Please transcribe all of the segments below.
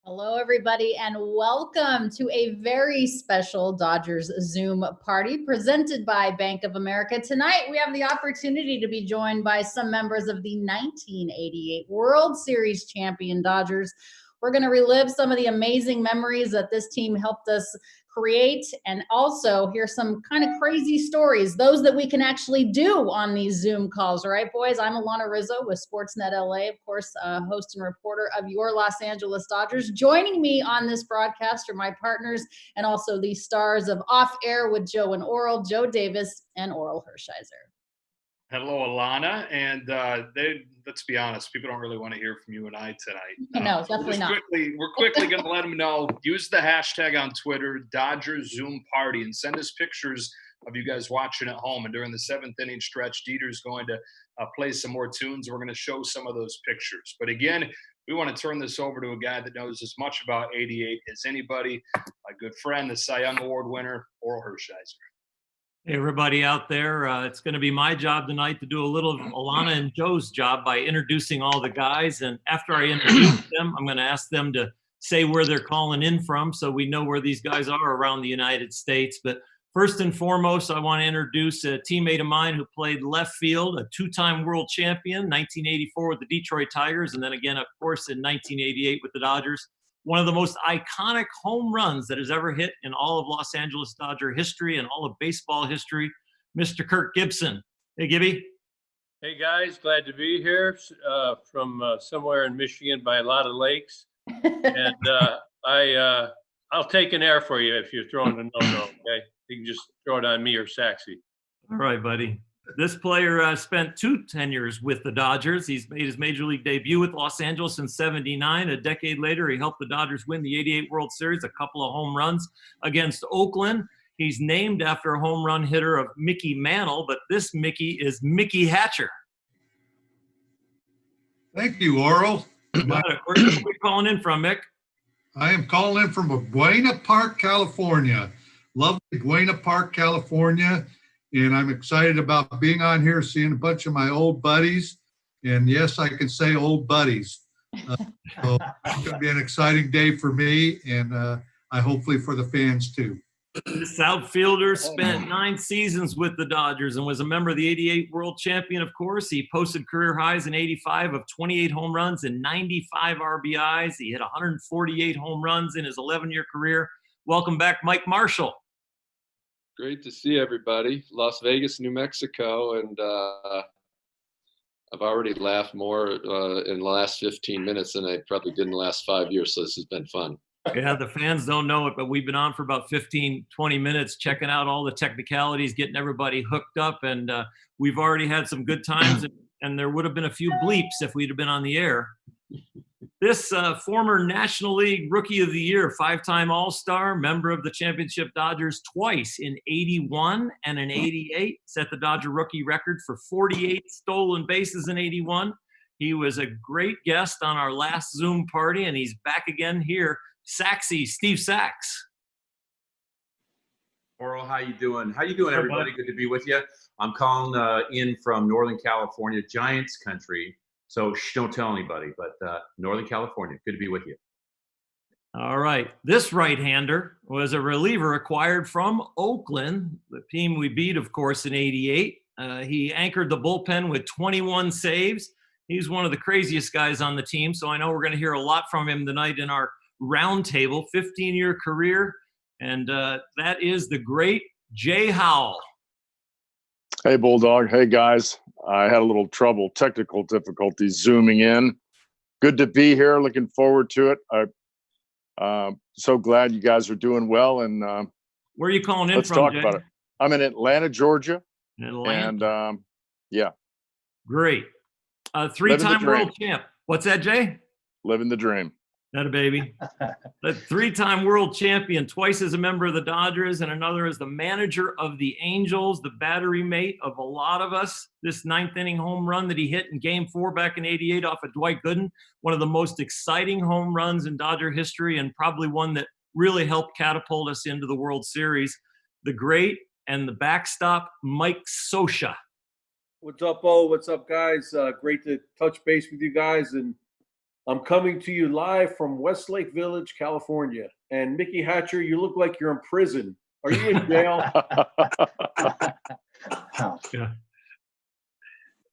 Hello, everybody, and welcome to a very special Dodgers Zoom party presented by Bank of America. Tonight, we have the opportunity to be joined by some members of the 1988 World Series champion Dodgers. We're going to relive some of the amazing memories that this team helped us create, and also hear some kind of crazy stories, those that we can actually do on these Zoom calls. All right, boys, I'm Alana Rizzo with Sportsnet LA, of course, host and reporter of your Los Angeles Dodgers. Joining me on this broadcast are my partners and also the stars of Off Air with Joe and Oral, Joe Davis and Oral Hershiser. Hello, Alana. And let's be honest, people don't really want to hear from you and I tonight. No, definitely not. We're quickly going to let them know. Use the hashtag on Twitter, Dodgers Zoom Party, and send us pictures of you guys watching at home. And during the seventh inning stretch, Dieter's going to play some more tunes. We're going to show some of those pictures. But again, we want to turn this over to a guy that knows as much about 88 as anybody, my good friend, the Cy Young Award winner, Oral Hershiser. Hey, everybody out there. It's going to be my job tonight to do a little of Alana and Joe's job by introducing all the guys. And after I introduce them, I'm going to ask them to say where they're calling in from so we know where these guys are around the United States. But first and foremost, I want to introduce a teammate of mine who played left field, a two-time world champion, 1984 with the Detroit Tigers, and then again, of course, in 1988 with the Dodgers. One of the most iconic home runs that has ever hit in all of Los Angeles Dodger history and all of baseball history, Mr. Kirk Gibson. Hey, Gibby. Hey, guys. Glad to be here from somewhere in Michigan by a lot of lakes. And I'll take an air for you if you're throwing a no-no, okay? You can just throw it on me or Saxy. All right, buddy. This player spent 2 tenures with the Dodgers. He's made his major league debut with Los Angeles in '79. A decade later, he helped the Dodgers win the '88 World Series, a couple of home runs against Oakland. He's named after a home run hitter of Mickey Mantle, but this Mickey is Mickey Hatcher. Thank you, Oral. Where are we calling in from, Mick? I am calling in from Buena Park, California. Lovely Buena Park, California. And I'm excited about being on here, seeing a bunch of my old buddies. And yes, I can say old buddies. So it's going to be an exciting day for me, and hopefully for the fans too. This outfielder spent 9 seasons with the Dodgers and was a member of the '88 World Champion, of course. He posted career highs in '85 of 28 home runs and 95 RBIs. He hit 148 home runs in his 11-year career. Welcome back, Mike Marshall. Great to see everybody. Las Vegas, New Mexico, and I've already laughed more in the last 15 minutes than I probably did in the last 5 years, so this has been fun. Yeah, the fans don't know it, but we've been on for about 15, 20 minutes checking out all the technicalities, getting everybody hooked up, and we've already had some good times, and there would have been a few bleeps if we'd have been on the air. This former National League Rookie of the Year, 5-time All-Star, member of the championship Dodgers twice in '81 and in '88, set the Dodger rookie record for 48 stolen bases in '81. He was a great guest on our last Zoom party, and he's back again here. Saxy, Steve Sachs. Oral, how you doing? How you doing, everybody? Good to be with you. I'm calling in from Northern California, Giants country. So don't tell anybody, but Northern California, good to be with you. All right. This right-hander was a reliever acquired from Oakland, the team we beat, of course, in '88. He anchored the bullpen with 21 saves. He's one of the craziest guys on the team, so I know we're going to hear a lot from him tonight in our roundtable, 15-year career, and that is the great Jay Howell. Hey, Bulldog. Hey, guys. I had a little trouble, technical difficulties zooming in. Good to be here. Looking forward to it. I'm so glad you guys are doing well, and Where are you calling in Let's from, talk Jay? about it. I'm in Atlanta, Georgia, In Atlanta. and yeah, Great. Living the Three-time dream. world champ. What's that, Jay? living the dream. That a baby. A three-time world champion, twice as a member of the Dodgers, and another as the manager of the Angels, the battery mate of a lot of us. This ninth inning home run that he hit in Game 4 back in '88 off of Dwight Gooden, one of the most exciting home runs in Dodger history, and probably one that really helped catapult us into the World Series. The great and the backstop, Mike Scioscia. What's up, Bo? What's up, guys? Great to touch base with you guys. And I'm coming to you live from Westlake Village, California. And Mickey Hatcher, you look like you're in prison. Are you in jail? Yeah.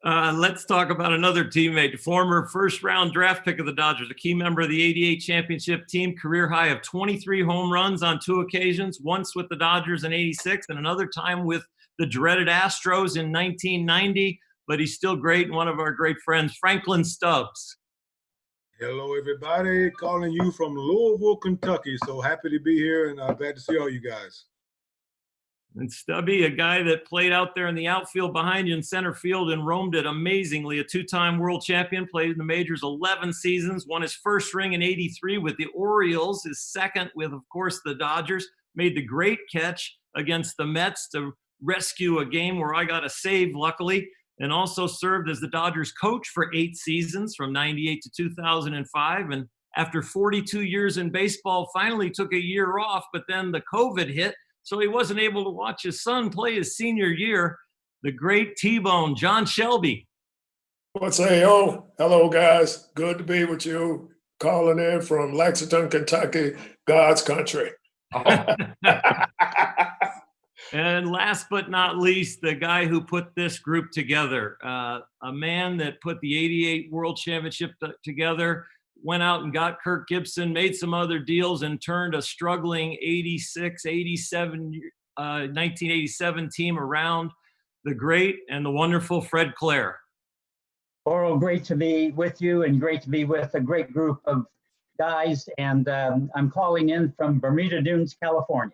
Let's talk about another teammate, former first-round draft pick of the Dodgers, a key member of the '88 championship team, career high of 23 home runs on 2 occasions, once with the Dodgers in '86 and another time with the dreaded Astros in 1990. But he's still great and one of our great friends, Franklin Stubbs. Hello, everybody. Calling you from Louisville, Kentucky. So happy to be here and glad to see all you guys. And Stubby, a guy that played out there in the outfield behind you in center field and roamed it amazingly. A 2-time world champion, played in the majors 11 seasons, won his first ring in '83 with the Orioles, his second with, of course, the Dodgers. Made the great catch against the Mets to rescue a game where I got a save, luckily, and also served as the Dodgers coach for 8 seasons from '98 to 2005. And after 42 years in baseball, finally took a year off, but then the COVID hit, so he wasn't able to watch his son play his senior year. The great T-Bone, John Shelby. What's hey-o? Hello, guys. Good to be with you. Calling in from Lexington, Kentucky, God's country. And last but not least, the guy who put this group together, a man that put the '88 World Championship together, went out and got Kirk Gibson, made some other deals, and turned a struggling 1987 team around. The great and the wonderful Fred Clare. Oro, great to be with you and great to be with a great group of guys. And I'm calling in from Bermuda Dunes, California.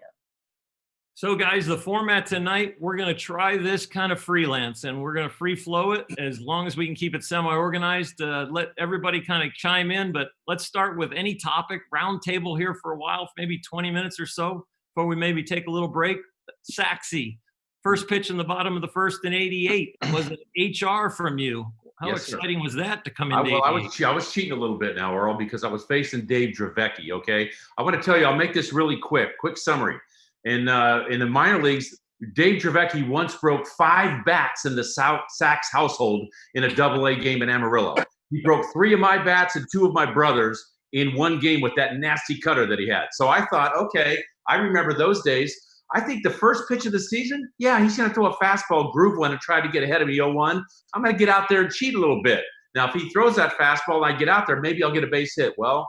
So guys, the format tonight, we're going to try this kind of freelance and we're going to free flow it as long as we can keep it semi-organized. Let everybody kind of chime in, but let's start with any topic, round table here for a while, maybe 20 minutes or so before we maybe take a little break. Saxy, first pitch in the bottom of the first in '88. Was it HR from you? How Yes, sir. exciting was that to come in? Well, I was cheating a little bit now, Earl, because I was facing Dave Dravecki. Okay, I want to tell you, I'll make this really quick. Quick summary. In the minor leagues, Dave Dravecki once broke 5 bats in the Sachs household in a Double-A game in Amarillo. He broke 3 of my bats and 2 of my brothers in one game with that nasty cutter that he had. So I thought, okay, I remember those days. I think the first pitch of the season, yeah, he's going to throw a fastball groove one and try to get ahead of me 0-1. I'm going to get out there and cheat a little bit. Now, if he throws that fastball and I get out there, maybe I'll get a base hit. Well,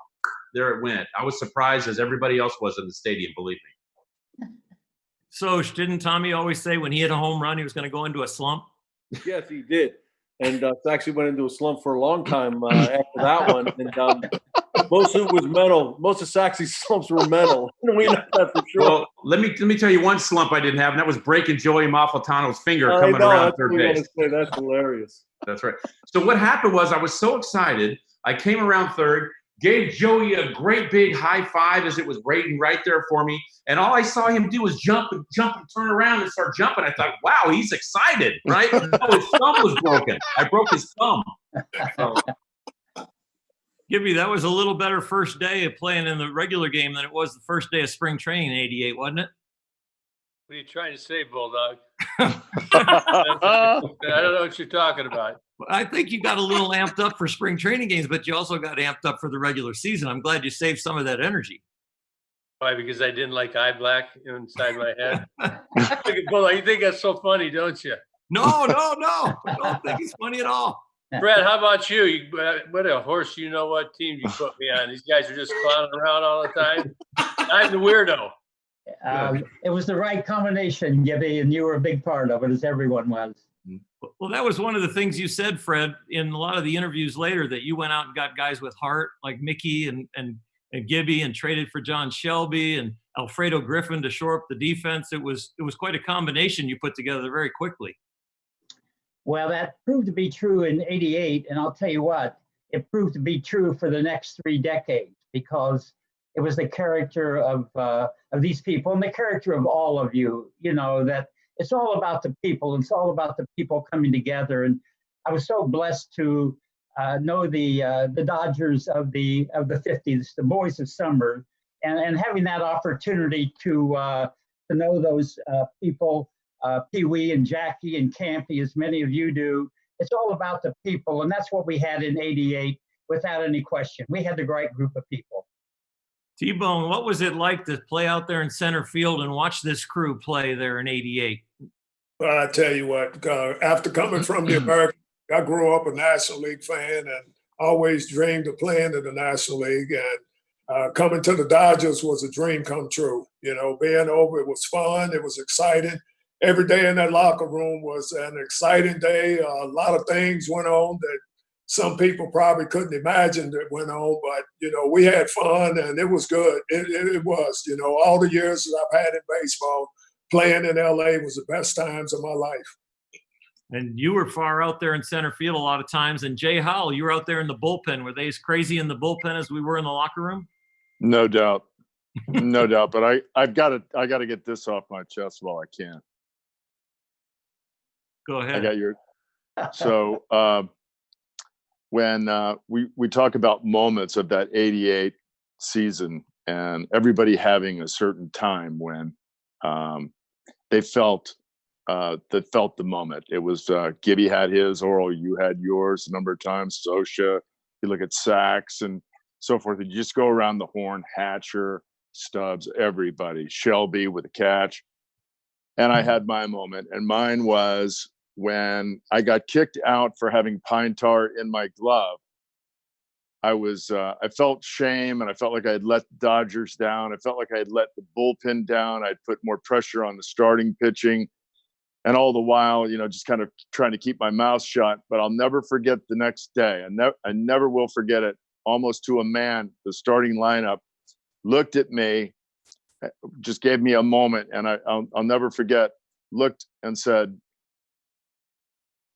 there it went. I was surprised as everybody else was in the stadium, believe me. So didn't Tommy always say when he hit a home run, he was going to go into a slump? Yes, he did. And actually went into a slump for a long time after that one. And most of it was mental. Most of Saxy's slumps were mental. We know that for sure. Well, let me tell you one slump I didn't have, and that was breaking Joey Malfitano's finger coming around third base. That's hilarious. That's right. So what happened was I was so excited. I came around third, gave Joey a great big high five as it was waiting right there for me. And all I saw him do was jump and turn around and start jumping. I thought, wow, he's excited, right? No, his thumb was broken. I broke his thumb. So, Gibby, that was a little better first day of playing in the regular game than it was the first day of spring training in '88, wasn't it? What are you trying to say, Bulldog? I don't know what you're talking about. I think you got a little amped up for spring training games, but you also got amped up for the regular season. I'm glad you saved some of that energy. Why? Because I didn't like eye black inside my head. Bulldog, you think that's so funny, don't you? No. I don't think it's funny at all. Brad, how about you? What a horse, you know what team you put me on. These guys are just clowning around all the time. I'm the weirdo. It was the right combination, Gibby, and you were a big part of it, as everyone was. Well, that was one of the things you said, Fred, in a lot of the interviews later, that you went out and got guys with heart like Mickey and Gibby and traded for John Shelby and Alfredo Griffin to shore up the defense. It was quite a combination you put together very quickly. Well, that proved to be true in '88, and I'll tell you what, it proved to be true for the next 3 decades because it was the character of these people and the character of all of you. You know that it's all about the people. It's all about the people coming together. And I was so blessed to know the Dodgers of the '50s, the boys of summer, and having that opportunity to know those people. Pee Wee and Jackie and Campy, as many of you do. It's all about the people, and that's what we had in '88 without any question. We had the right group of people. T-Bone, what was it like to play out there in center field and watch this crew play there in '88? Well, I tell you what, after coming from the American, I grew up a National League fan and always dreamed of playing in the National League. And coming to the Dodgers was a dream come true. You know, being over, it was fun. It was exciting. Every day in that locker room was an exciting day. A lot of things went on that some people probably couldn't imagine that went on, but, you know, we had fun and it was good. It was, you know, all the years that I've had in baseball, playing in LA was the best times of my life. And you were far out there in center field a lot of times. And Jay Howell, you were out there in the bullpen. Were they as crazy in the bullpen as we were in the locker room? No doubt. No doubt. But I got to get this off my chest while I can. Go ahead. I got your. So when we talk about moments of that '88 season and everybody having a certain time when they felt the moment. It was Gibby had his, Oral, you had yours a number of times. Sosha, you look at Sachs and so forth. And you just go around the horn. Hatcher, Stubbs, everybody. Shelby with a catch. And I had my moment, and mine was when I got kicked out for having pine tar in my glove. I felt shame, and I felt like I had let the Dodgers down. I felt like I had let the bullpen down. I'd put more pressure on the starting pitching, and all the while, you know, just kind of trying to keep my mouth shut. But I'll never forget the next day. I never will forget it. Almost to a man, the starting lineup looked at me, just gave me a moment, and I'll never forget. Looked and said,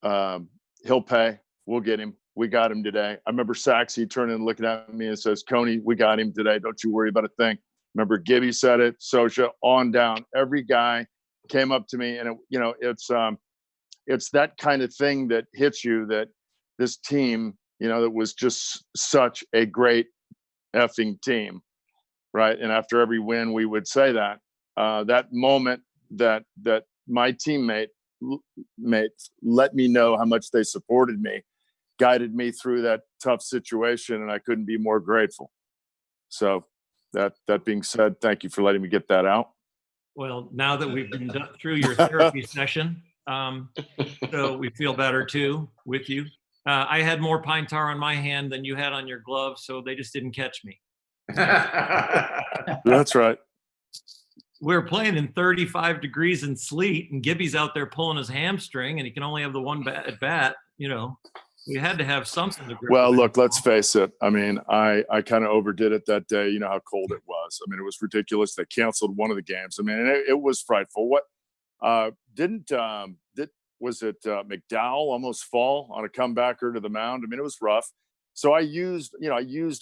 "He'll pay. We'll get him. We got him today." I remember Saxy turning and looking at me and says, "Coney, we got him today. Don't you worry about a thing." Remember Gibby said it. Sosha, on down. Every guy came up to me, and it's that kind of thing that hits you. That this team, you know, that was just such a great effing team. Right. And after every win, we would say that that moment that my teammates let me know how much they supported me, guided me through that tough situation. And I couldn't be more grateful. So that being said, thank you for letting me get that out. Well, now that we've been through your therapy session, so we feel better too with you. I had more pine tar on my hand than you had on your glove, so they just didn't catch me. That's right. We're playing in 35 degrees and sleet, and Gibby's out there pulling his hamstring, and he can only have the one at bat. You know, we had to have something to grip. Well, look, let's face it. I mean, I kind of overdid it that day. You know how cold it was. I mean, it was ridiculous. They canceled one of the games. I mean, it was frightful. What was it McDowell almost fall on a comebacker to the mound? I mean, it was rough. So I used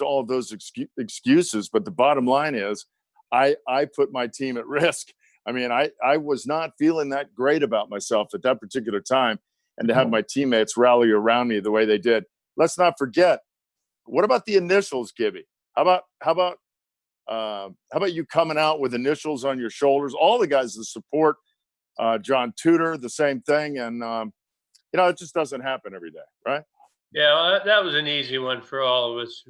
all of those excuses, but the bottom line is I put my team at risk. I mean, I was not feeling that great about myself at that particular time, and to have my teammates rally around me the way they did. Let's not forget, what about the initials, Gibby? How about you coming out with initials on your shoulders? All the guys that support John Tudor, the same thing, and it just doesn't happen every day, right? Yeah, well, that was an easy one for all of us.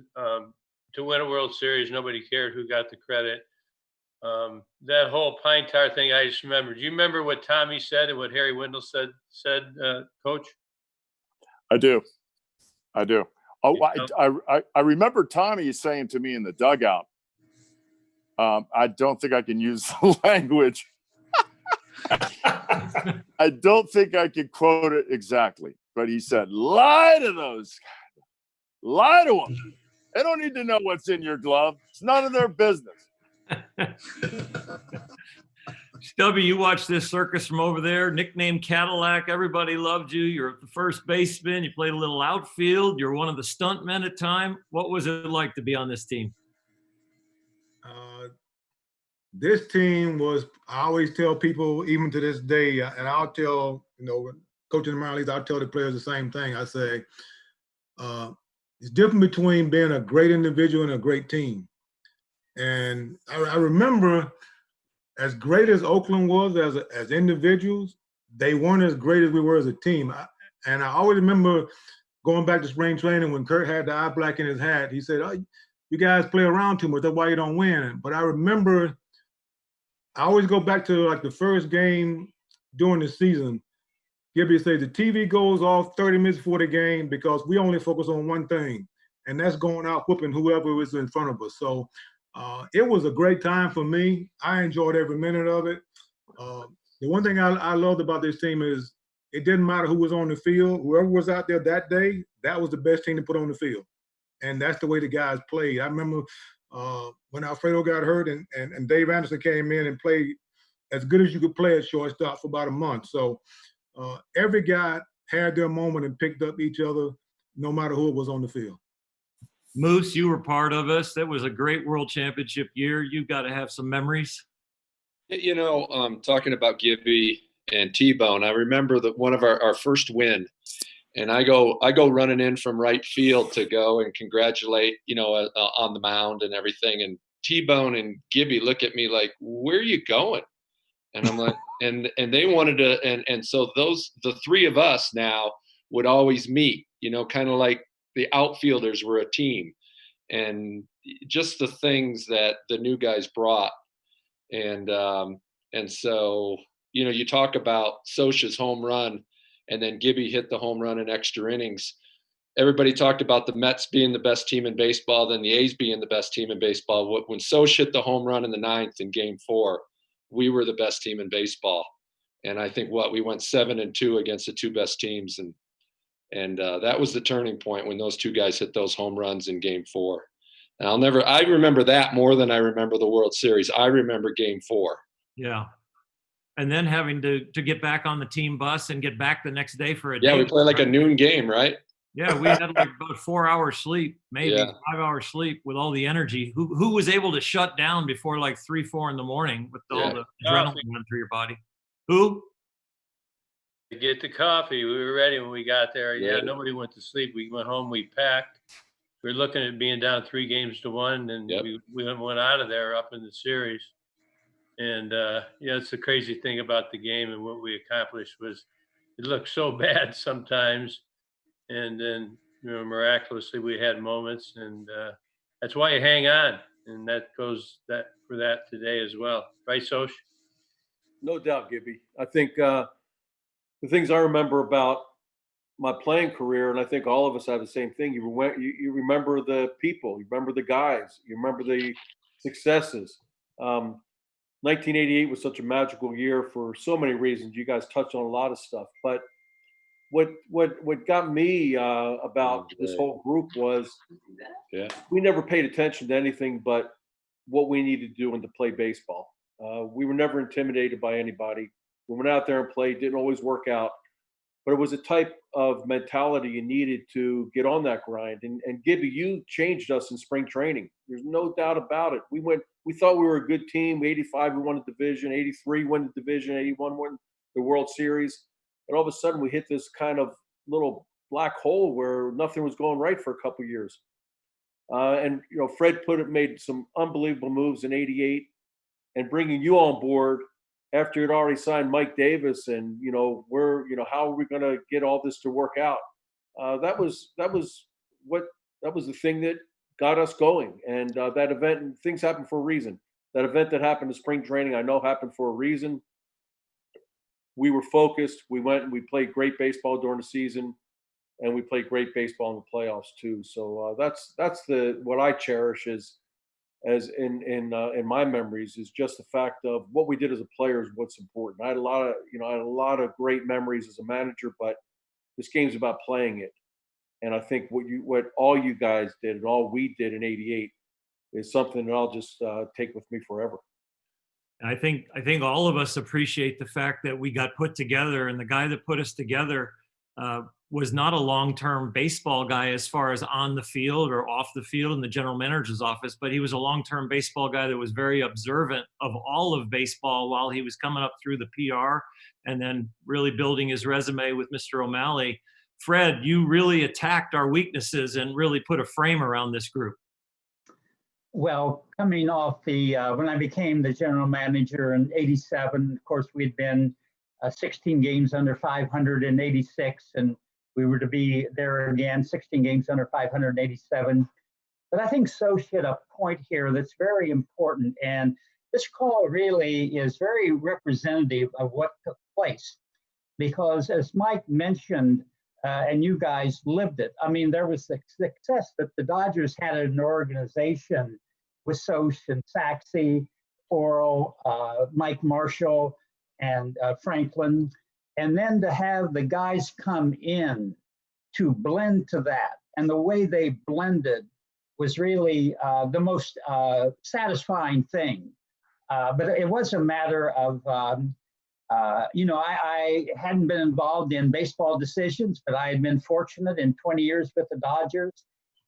To win a World Series, nobody cared who got the credit. That whole pine tar thing, I just remember. Do you remember what Tommy said and what Harry Wendell said, Coach? I do. Oh, I remember Tommy saying to me in the dugout, I don't think I can use the language. I don't think I can quote it exactly, but he said, "Lie to those guys. Lie to them. They don't need to know what's in your glove. It's none of their business." Stubby, you watched this circus from over there. Nicknamed Cadillac. Everybody loved you. You're the first baseman. You played a little outfield. You're one of the stunt men at time. What was it like to be on this team? This team was, I always tell people, even to this day, and I'll tell, coaching the minor leagues, I'll tell the players the same thing. I say, it's different between being a great individual and a great team. And I remember, as great as Oakland was as individuals, they weren't as great as we were as a team. And I always remember going back to spring training when Kurt had the eye black in his hat. He said, "Oh, you guys play around too much. That's why you don't win." But I remember, I always go back to like the first game during the season. Gibby says the TV goes off 30 minutes before the game because we only focus on one thing, and that's going out whooping whoever is in front of us. So it was a great time for me. I enjoyed every minute of it. The one thing I loved about this team is it didn't matter who was on the field. Whoever was out there that day, that was the best team to put on the field. And that's the way the guys played. I remember when Alfredo got hurt and Dave Anderson came in and played as good as you could play at shortstop for about a month. So every guy had their moment and picked up each other no matter who was on the field. Moose, you were part of us. That was a great World Championship year. You've got to have some memories. Talking about Gibby and T-Bone, I remember that one of our first win, and I go running in from right field to go and congratulate, on the mound and everything. And T-Bone and Gibby look at me like, "Where are you going?" And I'm like, and they wanted to, and so the three of us now would always meet, kind of like the outfielders were a team, and just the things that the new guys brought. And so, you talk about Socha's home run, and then Gibby hit the home run in extra innings. Everybody talked about the Mets being the best team in baseball, then the A's being the best team in baseball. When Soch hit the home run in the 9th in Game 4, we were the best team in baseball. And I think we went 7-2 against the two best teams. And that was the turning point when those two guys hit those home runs in Game 4. And I remember that more than I remember the World Series. I remember Game 4. Yeah. And then having to get back on the team bus and get back the next day for a day. Yeah, we played like a noon game, right? Yeah, we had like about 4 hours sleep, maybe Yeah. 5 hours sleep with all the energy. Who was able to shut down before like 3, 4 in the morning with all the adrenaline running through your body? Who? To get the coffee. We were ready when we got there. Yeah, Ready. nobody went to sleep. We went home, we packed. We were looking at being down 3-1, and we went out of there up in the series. And it's the crazy thing about the game and what we accomplished was it looked so bad sometimes. And then, miraculously we had moments, and that's why you hang on. And that goes for that today as well. Right, Soch? No doubt, Gibby. I think the things I remember about my playing career, and I think all of us have the same thing. You remember the people, you remember the guys, you remember the successes. 1988 was such a magical year for so many reasons. You guys touched on a lot of stuff, but what got me about this whole group was we never paid attention to anything but what we needed to do and to play baseball. We were never intimidated by anybody. We went out there and played, didn't always work out, but it was a type of mentality you needed to get on that grind. And Gibby, you changed us in spring training. There's no doubt about it. We thought we were a good team. 85, we won the division. 83, won the division. 81, won the World Series. And all of a sudden we hit this kind of little black hole where nothing was going right for a couple of years. Fred made some unbelievable moves in 88, and bringing you on board after you'd already signed Mike Davis, and how are we going to get all this to work out? That was the thing that got us going. And that event, and things happen for a reason. That event that happened in spring training, I know happened for a reason. We were focused. We went and we played great baseball during the season, and we played great baseball in the playoffs too. So that's what I cherish as in my memories is just the fact of what we did as a player is what's important. I had a lot of great memories as a manager, but this game's about playing it. And I think what all you guys did and all we did in '88 is something that I'll just take with me forever. I think all of us appreciate the fact that we got put together, and the guy that put us together was not a long-term baseball guy as far as on the field or off the field in the general manager's office, but he was a long-term baseball guy that was very observant of all of baseball while he was coming up through the PR and then really building his resume with Mr. O'Malley. Fred, you really attacked our weaknesses and really put a frame around this group. Well, coming off the when I became the general manager in '87, of course, we'd been 16 games under 500 in '86, and we were to be there again, 16 games under 587. But I think Soch hit a point here that's very important, and this call really is very representative of what took place, because as Mike mentioned, and you guys lived it. I mean, there was the success that the Dodgers had an organization with Soch and Saxey, Oro, Mike Marshall, and Franklin. And then to have the guys come in to blend to that. And the way they blended was really the most satisfying thing. But it was a matter of, I hadn't been involved in baseball decisions, but I had been fortunate in 20 years with the Dodgers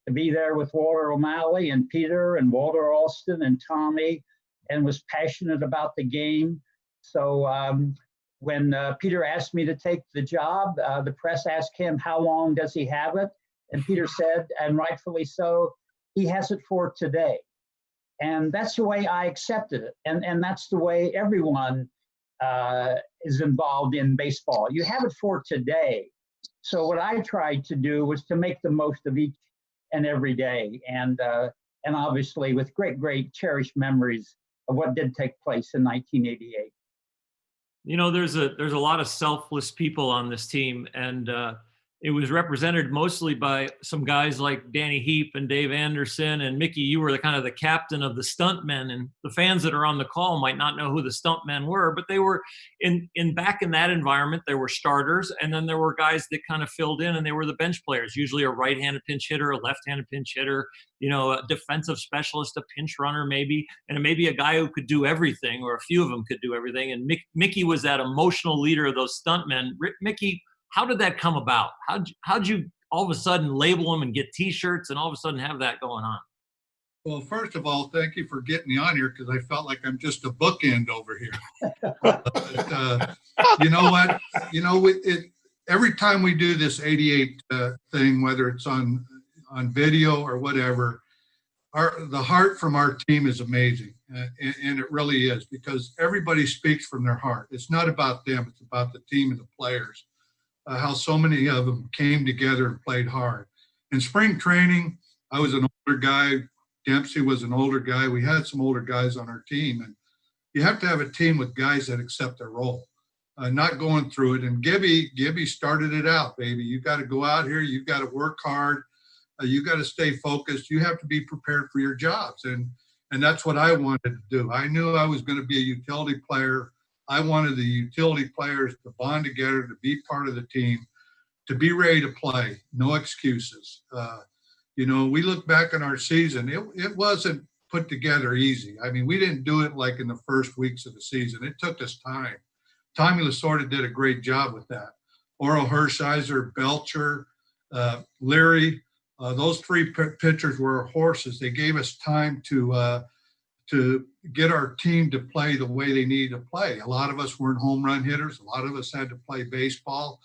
to be there with Walter O'Malley and Peter and Walter Alston and Tommy, and was passionate about the game. So when Peter asked me to take the job, the press asked him, how long does he have it? And Peter said, and rightfully so, he has it for today. And that's the way I accepted it. And that's the way everyone is involved in baseball. You have it for today. So what I tried to do was to make the most of each and every day, and obviously with great cherished memories of what did take place in 1988. You know, there's a lot of selfless people on this team, and it was represented mostly by some guys like Danny Heap and Dave Anderson. And Mickey, you were the kind of the captain of the stuntmen, and the fans that are on the call might not know who the stuntmen were, but they were back in that environment. There were starters, and then there were guys that kind of filled in, and they were the bench players, usually a right-handed pinch hitter, a left-handed pinch hitter, a defensive specialist, a pinch runner maybe, and maybe a guy who could do everything, or a few of them could do everything. And Mickey was that emotional leader of those stuntmen. Mickey, how did that come about? How'd you all of a sudden label them and get T-shirts and all of a sudden have that going on? Well, first of all, thank you for getting me on here, because I felt like I'm just a bookend over here. But, you know what? Every time we do this 88 thing, whether it's on video or whatever, the heart from our team is amazing. And it really is, because everybody speaks from their heart. It's not about them. It's about the team and the players. How so many of them came together and played hard. In spring training, I was an older guy. Dempsey was an older guy. We had some older guys on our team. And you have to have a team with guys that accept their role, not going through it. And Gibby started it out, baby. You got to go out here. You got to work hard. You got to stay focused. You have to be prepared for your jobs. And that's what I wanted to do. I knew I was going to be a utility player. I wanted the utility players to bond together, to be part of the team, to be ready to play. No excuses. We look back on our season. It wasn't put together easy. I mean, we didn't do it like in the first weeks of the season. It took us time. Tommy Lasorda did a great job with that. Oro Hershiser, Belcher, Leary, those three pitchers were horses. They gave us time to get our team to play the way they needed to play. A lot of us weren't home run hitters. A lot of us had to play baseball.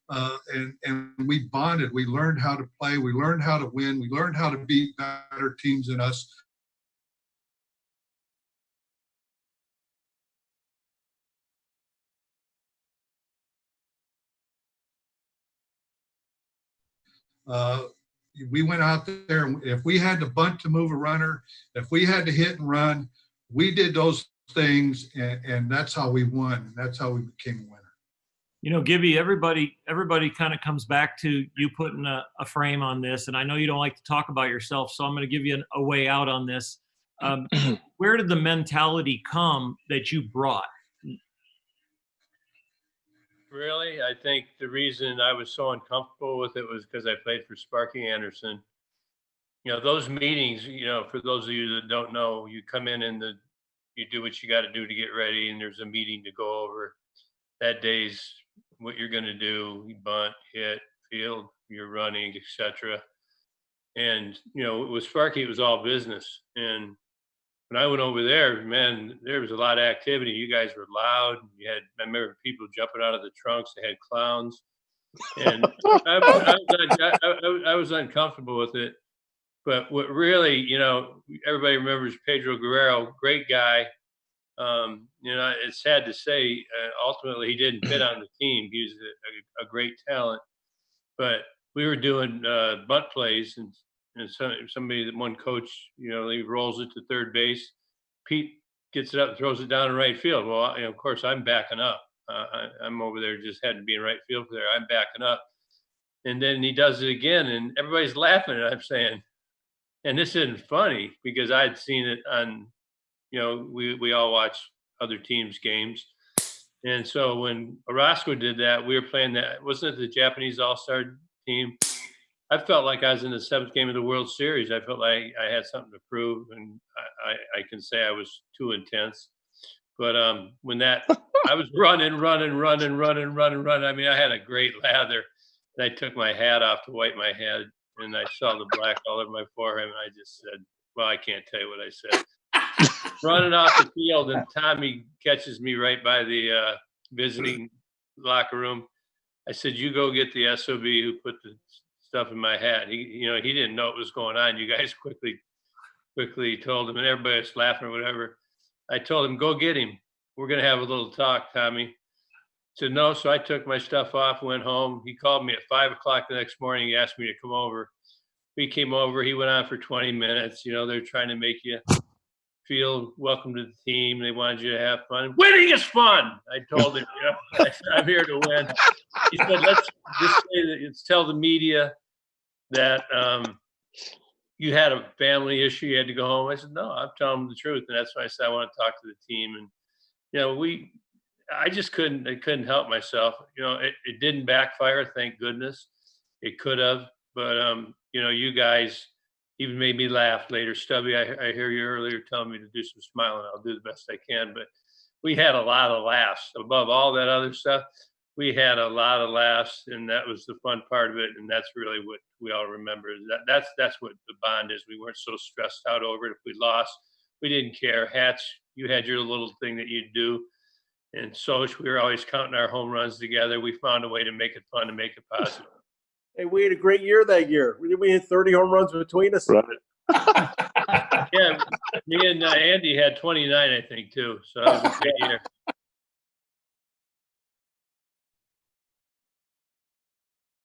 And we bonded. We learned how to play. We learned how to win. We learned how to beat better teams than us. We went out there, and if we had to bunt to move a runner, if we had to hit and run, we did those things, and that's how we won, and that's how we became a winner. Gibby, everybody kind of comes back to you putting a frame on this, and I know you don't like to talk about yourself, so I'm going to give you a way out on this. Where did the mentality come that you brought? Really, I think the reason I was so uncomfortable with it was because I played for Sparky Anderson. those meetings, for those of you that don't know, you come in and you do what you got to do to get ready, and there's a meeting to go over that day's what you're going to do, you bunt, hit, field, you're running, etc. And with Sparky, it was all business. And when I went over there, man, there was a lot of activity. You guys were loud. I remember people jumping out of the trunks. They had clowns, and I was uncomfortable with it. But what really, everybody remembers Pedro Guerrero, great guy. It's sad to say, ultimately he didn't fit on the team. He was a great talent, but we were doing bunt plays, and one coach, he rolls it to third base. Pete gets it up and throws it down in right field. Well, of course I'm backing up. I'm over there, just had to be in right field for there. I'm backing up, and then he does it again, and everybody's laughing. And I'm saying, and this isn't funny because I'd seen it on, we all watch other teams' games. And so when Orozco did that, we were playing that, wasn't it the Japanese All-Star team? I felt like I was in the 7th game of the World Series. I felt like I had something to prove, and I can say I was too intense. But when I was running. I mean, I had a great lather. And I took my hat off to wipe my head, and I saw the black all over my forehead, and I just said, well, I can't tell you what I said. Running off the field, and Tommy catches me right by the visiting locker room. I said, you go get the SOB who put the stuff in my hat. He didn't know what was going on. You guys quickly told him, and everybody was laughing or whatever. I told him, go get him. We're going to have a little talk, Tommy. He said, no. So I took my stuff off, went home. He called me at 5 o'clock the next morning. He asked me to come over. We came over. He went on for 20 minutes. They're trying to make you feel welcome to the team. They wanted you to have fun. Winning is fun. I told him, I'm here to win. He said, let's tell the media that you had a family issue. You had to go home. I said, no, I'm telling them the truth. And that's why I said, I want to talk to the team. And, I just couldn't help myself. It didn't backfire. Thank goodness. It could have, but you guys even made me laugh later. Stubby, I hear you earlier telling me to do some smiling. I'll do the best I can, but we had a lot of laughs above all that other stuff. We had a lot of laughs, and that was the fun part of it. And that's really what we all remember. That's what the bond is. We weren't so stressed out over it. If we lost, we didn't care. Hatch, you had your little thing that you'd do. And Soch, we were always counting our home runs together. We found a way to make it fun and make it positive. Hey, we had a great year that year. We hit 30 home runs between us. Right. Yeah, me and Andy had 29, I think, too. So that was a great year.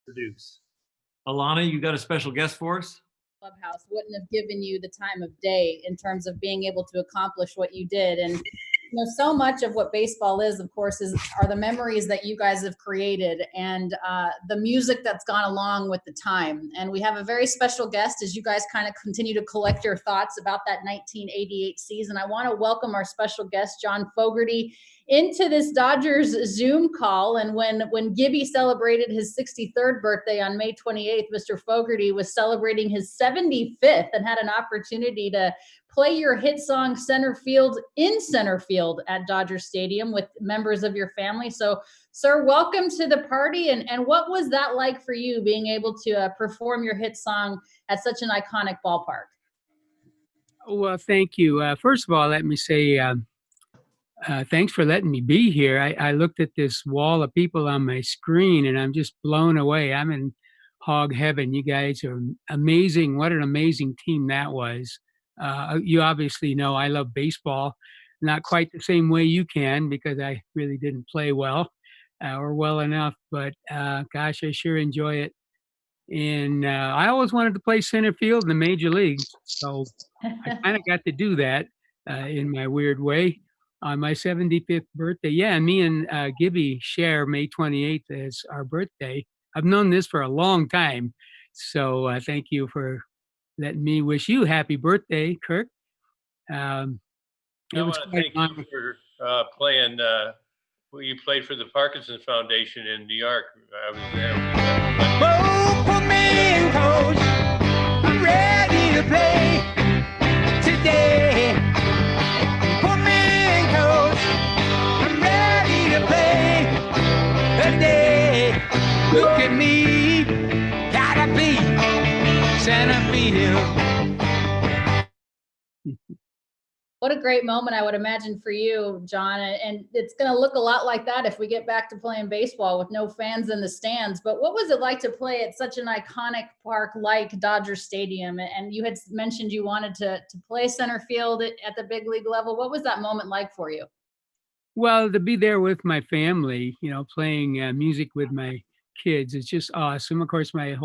Produce. Alana, you got a special guest for us? Clubhouse wouldn't have given you the time of day in terms of being able to accomplish what you did. And so much of what baseball is, of course, are the memories that you guys have created and the music that's gone along with the time. And we have a very special guest as you guys kind of continue to collect your thoughts about that 1988 season. I want to welcome our special guest, John Fogerty, into this Dodgers Zoom call. And when Gibby celebrated his 63rd birthday on May 28th, Mr. Fogerty was celebrating his 75th and had an opportunity to play your hit song Center Field in center field at Dodger Stadium with members of your family. So, sir, welcome to the party. And what was that like for you, being able to perform your hit song at such an iconic ballpark? Well, thank you. First of all, let me say thanks for letting me be here. I looked at this wall of people on my screen, and I'm just blown away. I'm in hog heaven. You guys are amazing. What an amazing team that was. You obviously know I love baseball, not quite the same way you can because I really didn't play well or well enough, but gosh, I sure enjoy it. And I always wanted to play center field in the major leagues, so I kind of got to do that in my weird way on my 75th birthday. Yeah, me and Gibby share May 28th as our birthday. I've known this for a long time, so thank you for letting me wish you happy birthday, Kirk. I want to thank you for playing. You played for the Parkinson's Foundation in New York. I was there. Put me in, coach. I'm ready great moment, I would imagine, for you, John. And it's going to look a lot like that if we get back to playing baseball with no fans in the stands. But what was it like to play at such an iconic park like Dodger Stadium? And you had mentioned you wanted to play center field at the big league level. What was that moment like for you? Well, to be there with my family, playing music with my kids, it's just awesome. Of course, my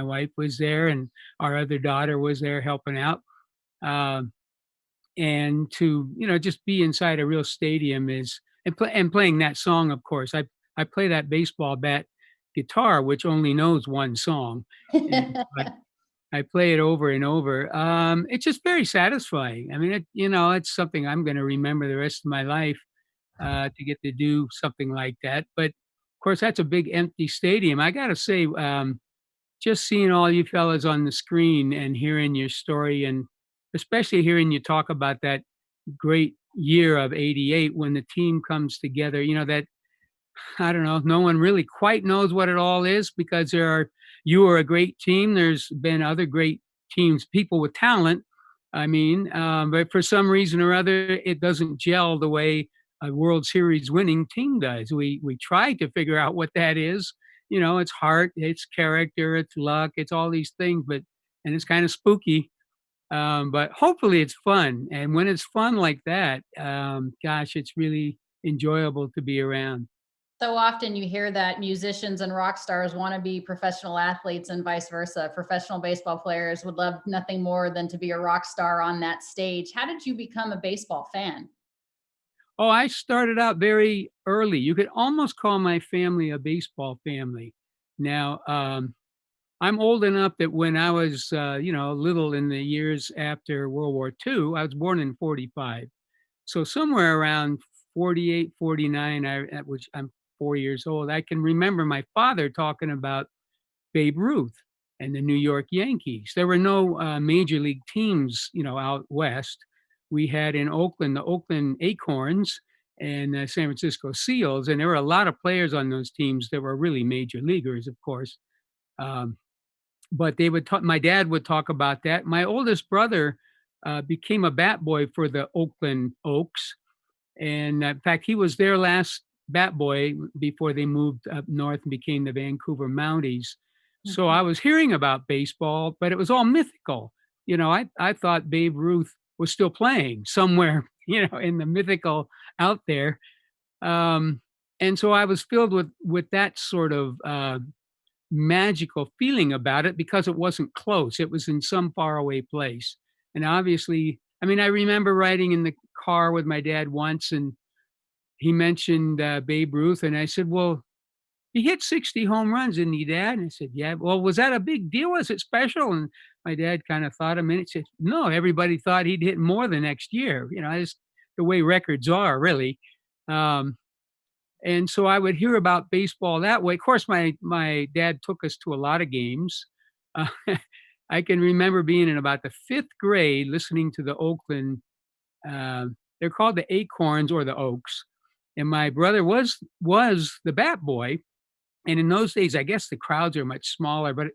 wife was there, and our other daughter was there helping out. Um, and to just be inside a real stadium and playing that song. Of course, I play that baseball bat guitar, which only knows one song, but I play it over and over. It's just very satisfying. I mean, it's something I'm going to remember the rest of my life, to get to do something like that. But of course, that's a big empty stadium. I got to say, just seeing all you fellas on the screen and hearing your story, and especially hearing you talk about that great year of '88 when the team comes together, that, I don't know, no one really quite knows what it all is, because you are a great team. There's been other great teams, people with talent. I mean, but for some reason or other, it doesn't gel the way a World Series winning team does. We try to figure out what that is. It's heart, it's character, it's luck, it's all these things, and it's kind of spooky. But hopefully it's fun. And when it's fun like that, gosh, it's really enjoyable to be around. So often you hear that musicians and rock stars want to be professional athletes and vice versa. Professional baseball players would love nothing more than to be a rock star on that stage. How did you become a baseball fan? Oh, I started out very early. You could almost call my family a baseball family. Now, I'm old enough that when I was, little in the years after World War II, I was born in 45. So somewhere around 48, 49, at which I'm 4 years old, I can remember my father talking about Babe Ruth and the New York Yankees. There were no major league teams, out west. We had in Oakland the Oakland Acorns and San Francisco Seals, and there were a lot of players on those teams that were really major leaguers, of course. Um, but they would talk. My dad would talk about that. My oldest brother became a bat boy for the Oakland Oaks, and in fact, he was their last bat boy before they moved up north and became the Vancouver Mounties. So I was hearing about baseball, but it was all mythical. I thought Babe Ruth was still playing somewhere, in the mythical out there. And so I was filled with that sort of magical feeling about it, because it wasn't close. It was in some faraway place. And obviously, I mean, I remember riding in the car with my dad once, and he mentioned Babe Ruth. And I said, well, he hit 60 home runs, didn't he, Dad? And I said, yeah. Well, was that a big deal? Was it special? And my dad kind of thought a minute, said, no, everybody thought he'd hit more the next year. Just the way records are, really. And so I would hear about baseball that way. Of course, my dad took us to a lot of games. Uh, I can remember being in about the 5th grade, listening to the Oakland, they're called the Acorns or the Oaks. And my brother was the bat boy. And in those days, I guess the crowds are much smaller, but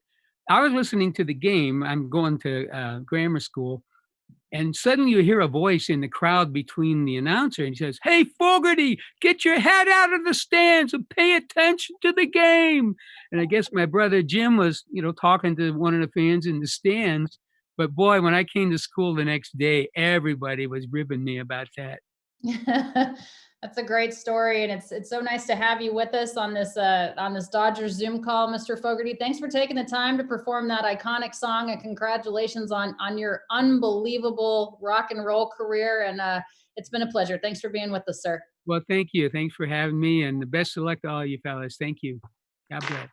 I was listening to the game. I'm going to grammar school. And suddenly you hear a voice in the crowd between the announcer, and he says, hey, Fogarty, get your head out of the stands and pay attention to the game. And I guess my brother Jim was, talking to one of the fans in the stands. But boy, when I came to school the next day, everybody was ribbing me about that. That's a great story, and it's so nice to have you with us on this Dodgers Zoom call, Mr. Fogarty. Thanks for taking the time to perform that iconic song, and congratulations on your unbelievable rock and roll career. And it's been a pleasure. Thanks for being with us, sir. Well, thank you. Thanks for having me, and the best of luck to all you fellas. Thank you. God bless.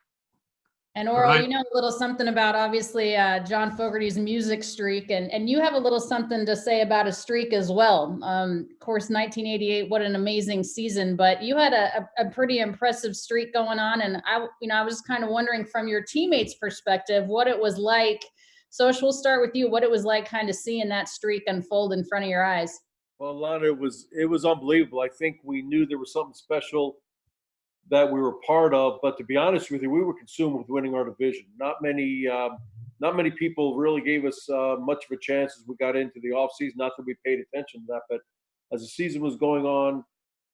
And Oral, you know a little something about, obviously, John Fogarty's music streak, and you have a little something to say about a streak as well. Of course, 1988, what an amazing season, but you had a pretty impressive streak going on, and I was kind of wondering from your teammates' perspective what it was like. So we'll start with you, what it was like kind of seeing that streak unfold in front of your eyes. Well, Lana, it was unbelievable. I think we knew there was something special that we were part of, but to be honest with you, we were consumed with winning our division. Not many people really gave us much of a chance as we got into the offseason. Not that we paid attention to that, but as the season was going on,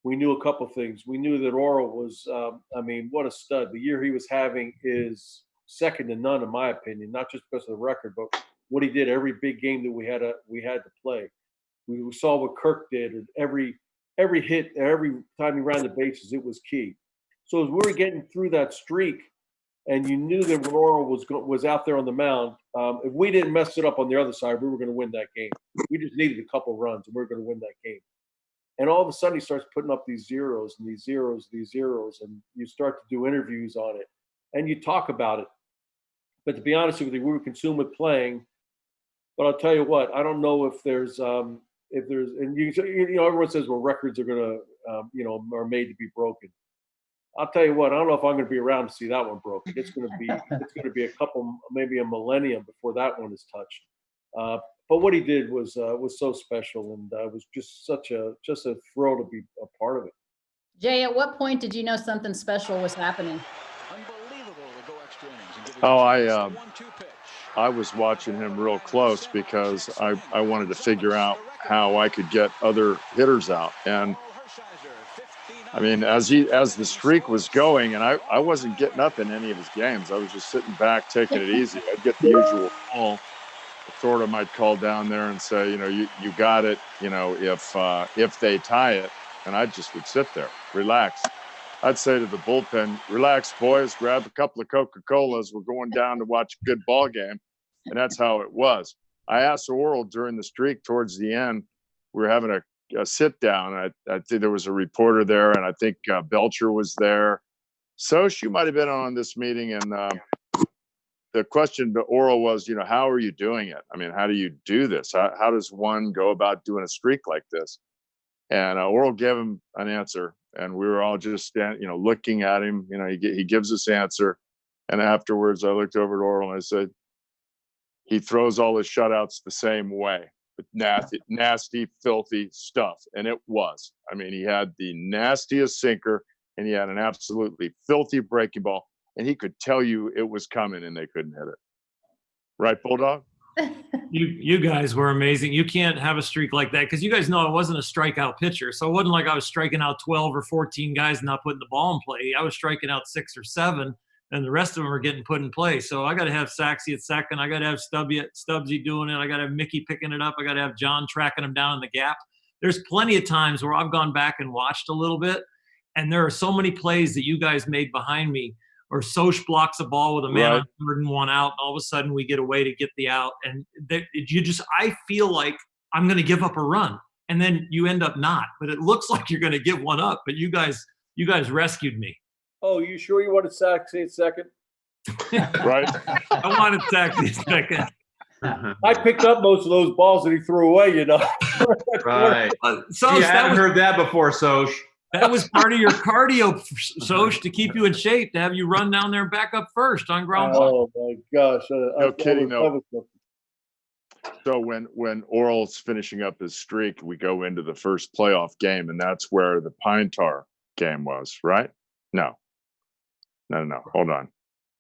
we knew a couple things. We knew that Oral was, I mean, what a stud. The year he was having is second to none, in my opinion, not just because of the record, but what he did every big game that we had to play. We saw what Kirk did, and every hit, every time he ran the bases, it was key. So as we were getting through that streak, and you knew that when Oral was out there on the mound, if we didn't mess it up on the other side, we were going to win that game. We just needed a couple runs, and we were going to win that game. And all of a sudden, he starts putting up these zeros and these zeros, and you start to do interviews on it, and you talk about it. But to be honest with you, we were consumed with playing. But I'll tell you what, I don't know if there's, and everyone says, well, records are going to, are made to be broken. I'll tell you what, I don't know if I'm going to be around to see that one broken. It's going to be a couple, maybe a millennium before that one is touched. But what he did was so special, and it was just a thrill to be a part of it. Jay, at what point did you know something special was happening? Oh, I was watching him real close because I wanted to figure out how I could get other hitters out. And I mean, as the streak was going, and I wasn't getting up in any of his games. I was just sitting back, taking it easy. I'd get the usual call. Florida might call down there and say, you got it, if they tie it. And I just would sit there, relax. I'd say to the bullpen, relax, boys, grab a couple of Coca-Colas. We're going down to watch a good ball game. And that's how it was. I asked Oral during the streak towards the end, we were having a sit down. I think there was a reporter there, and I think Belcher was there. Soch, you might have been on this meeting, and the question to Oral was, how are you doing it? I mean, how do you do this? How does one go about doing a streak like this? And Oral gave him an answer, and we were all just looking at him. He gives this answer, and afterwards I looked over at Oral and I said, he throws all his shutouts the same way. Nasty, filthy stuff. And it was. I mean, he had the nastiest sinker, and he had an absolutely filthy breaking ball, and he could tell you it was coming and they couldn't hit it. Right, Bulldog? You guys were amazing. You can't have a streak like that because you guys know I wasn't a strikeout pitcher. So it wasn't like I was striking out 12 or 14 guys and not putting the ball in play. I was striking out 6 or 7, and the rest of them were getting put in play. So I got to have Saxy at second. I got to have Stubbsy doing it. I got to have Mickey picking it up. I got to have John tracking him down in the gap. There's plenty of times where I've gone back and watched a little bit, and there are so many plays that you guys made behind me, or Soch blocks a ball with a man on third and one out, and all of a sudden we get away to get the out. And I feel like I'm going to give up a run, and then you end up not. But it looks like you're going to give one up. But you guys rescued me. Oh, you sure you wanted Saxy at second? Right. I wanted Saxy at second. I picked up most of those balls that he threw away, Right. So I haven't heard that before, Soch. That was part of your cardio, Soch, to keep you in shape, to have you run down there and back up first on ground ball. Oh, my gosh. No kidding, though. So when Oral's finishing up his streak, we go into the first playoff game, and that's where the Pine Tar game was, right? No. Hold on.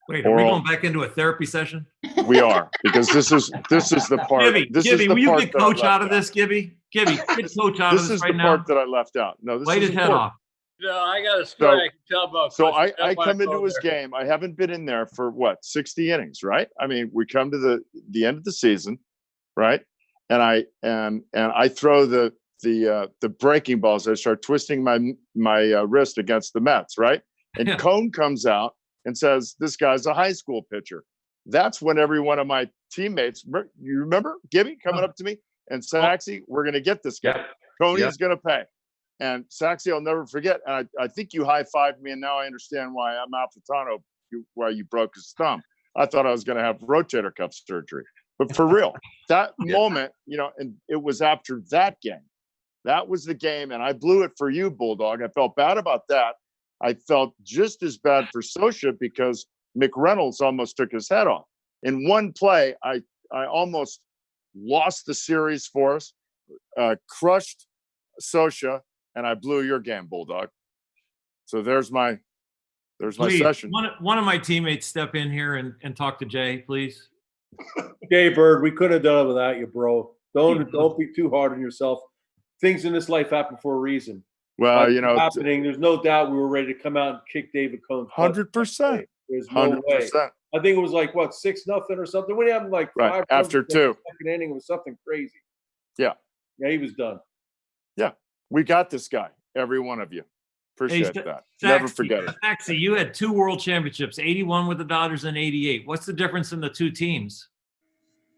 Wait, are we going back into a therapy session? We are, because this is the part. Gibby, will you get coach out of this, Gibby? Gibby, get coach out of this right now. This is the part that I left out. No, this Light is his head off. No, I got a story I can tell about. So I come into his game. I haven't been in there for 60 innings, right? I mean, we come to the end of the season, right? And I throw the breaking balls. I start twisting my wrist against the Mets, right? And Cone comes out and says, "This guy's a high school pitcher." That's when every one of my teammates, you remember Gibby coming up to me and Saxy, "We're going to get this guy. Coney's going to pay." And Saxy, I'll never forget. And I think you high-fived me, and now I understand why Amalfitano, why you broke his thumb. I thought I was going to have rotator cuff surgery. But for real, that moment, and it was after that game. That was the game, and I blew it for you, Bulldog. I felt bad about that. I felt just as bad for Socha because McReynolds almost took his head off. In one play, I almost lost the series for us, crushed Socha, and I blew your game, Bulldog. So there's my session. One of my teammates step in here and talk to Jay, please. Jay Bird, we could have done it without you, bro. Don't be too hard on yourself. things in this life happen for a reason. Well, you know, happening. There's no doubt we were ready to come out and kick David Cohn's butt. 100%. There's no way. 100%. I think it was like what 6-0 or something. When he had like Right, 5 after runs in the 2. second inning, it was something crazy. Yeah. Yeah, he was done. Yeah. We got this guy, every one of you. Appreciate that. Never forget it. Saxy, you had 2 world championships, 81 with the Dodgers and 88. What's the difference in the 2 teams?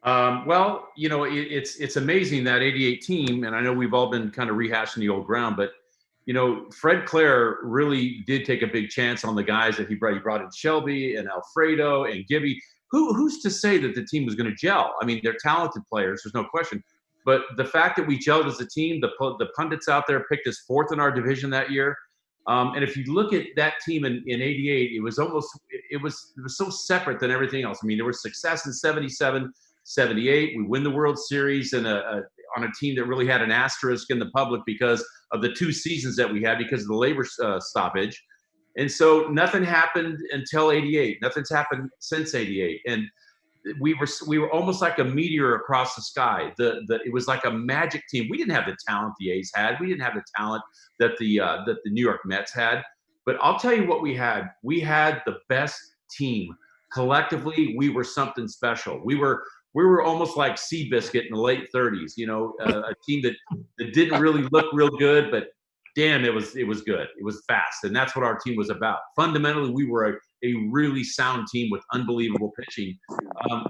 Well, you know, it's amazing that 88 team, and I know we've all been kind of rehashing the old ground, but you know, Fred Clare really did take a big chance on the guys that he brought. He brought in Shelby and Alfredo and Gibby. Who's to say that the team was going to gel? I mean, they're talented players, there's no question. But the fact that we gelled as a team, the pundits out there picked us 4th in our division that year. And if you look at that team in 88, it was so separate than everything else. I mean, there was success in 77, 78. We win the World Series on a team that really had an asterisk in the public because of the 2 seasons that we had because of the labor stoppage. And so nothing happened until 88. Nothing's happened since 88. And we were almost like a meteor across the sky. It was like a magic team. We didn't have the talent the A's had. We didn't have the talent that the New York Mets had. But I'll tell you what we had. We had the best team. Collectively, we were something special. We were almost like Seabiscuit in the late 30s, you know, a team that didn't really look real good, but damn, it was good. It was fast, and that's what our team was about. Fundamentally, we were a really sound team with unbelievable pitching.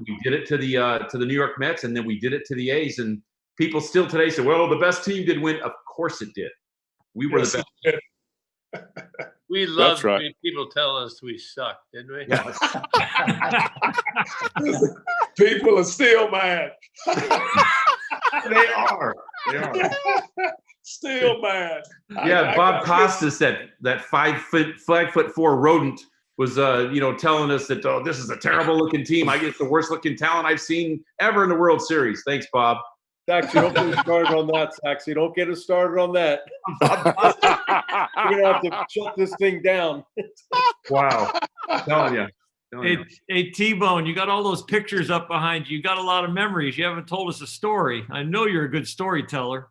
We did it to the New York Mets, and then we did it to the A's, and people still today say, well, the best team did win. Of course it did. We were the best. We loved people telling us we sucked, didn't we? Yeah. People are still mad. They are. Still mad. Yeah, Bob Costas, that 5'4" rodent, was telling us that, oh, this is a terrible looking team. I guess the worst looking talent I've seen ever in the World Series. Thanks, Bob. Saxy, don't get us started on that, Saxy. Don't get us started on that. We're gonna have to shut this thing down. Wow. I'm telling you. Hey, T-Bone, you got all those pictures up behind you. You got a lot of memories. You haven't told us a story. I know you're a good storyteller.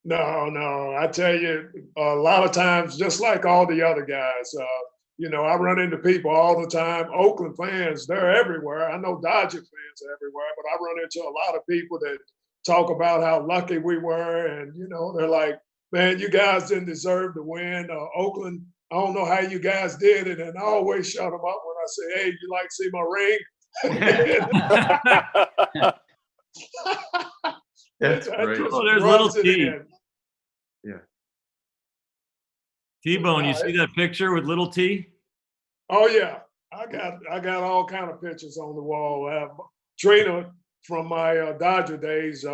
No. I tell you, a lot of times, just like all the other guys, I run into people all the time. Oakland fans, they're everywhere. I know Dodger fans are everywhere, but I run into a lot of people that talk about how lucky we were. And, they're like, man, you guys didn't deserve to win. Oakland, I don't know how you guys did it. And I always shut them up when I say, hey, you like to see my ring? That's great. Oh, there's little T. Yeah. T-Bone, you see that picture with little T? Oh yeah, I got all kind of pictures on the wall. Trina from my Dodger days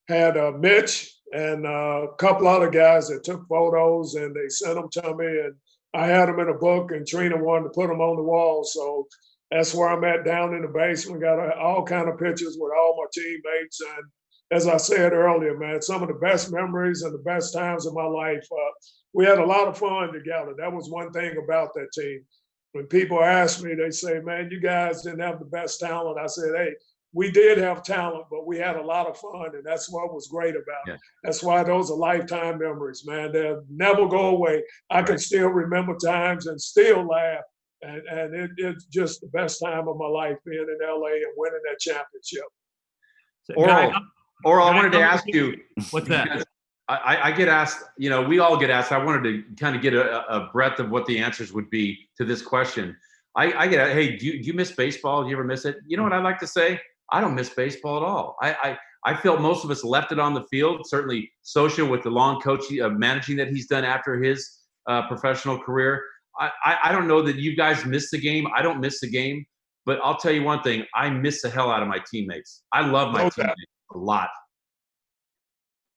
had Mitch and a couple other guys that took photos, and they sent them to me, and I had them in a book, and Trina wanted to put them on the wall, so that's where I'm at down in the basement. Got all kind of pictures with all my teammates, and as I said earlier, man, some of the best memories and the best times of my life. We had a lot of fun together. That was one thing about that team. When people ask me, they say, man, you guys didn't have the best talent. I said, hey, we did have talent, but we had a lot of fun, and that's what was great about it. That's why those are lifetime memories, man. They'll never go away. I can still remember times and still laugh, and it's just the best time of my life being in LA and winning that championship. Oral, I wanted to ask you. What's that? I get asked, we all get asked. I wanted to kind of get a breadth of what the answers would be to this question. I get, hey, do you miss baseball? Do you ever miss it? You know what I like to say? I don't miss baseball at all. I feel most of us left it on the field. Certainly social with the long coaching, managing that he's done after his professional career. I don't know that you guys miss the game. I don't miss the game. But I'll tell you one thing. I miss the hell out of my teammates. I love my teammates a lot.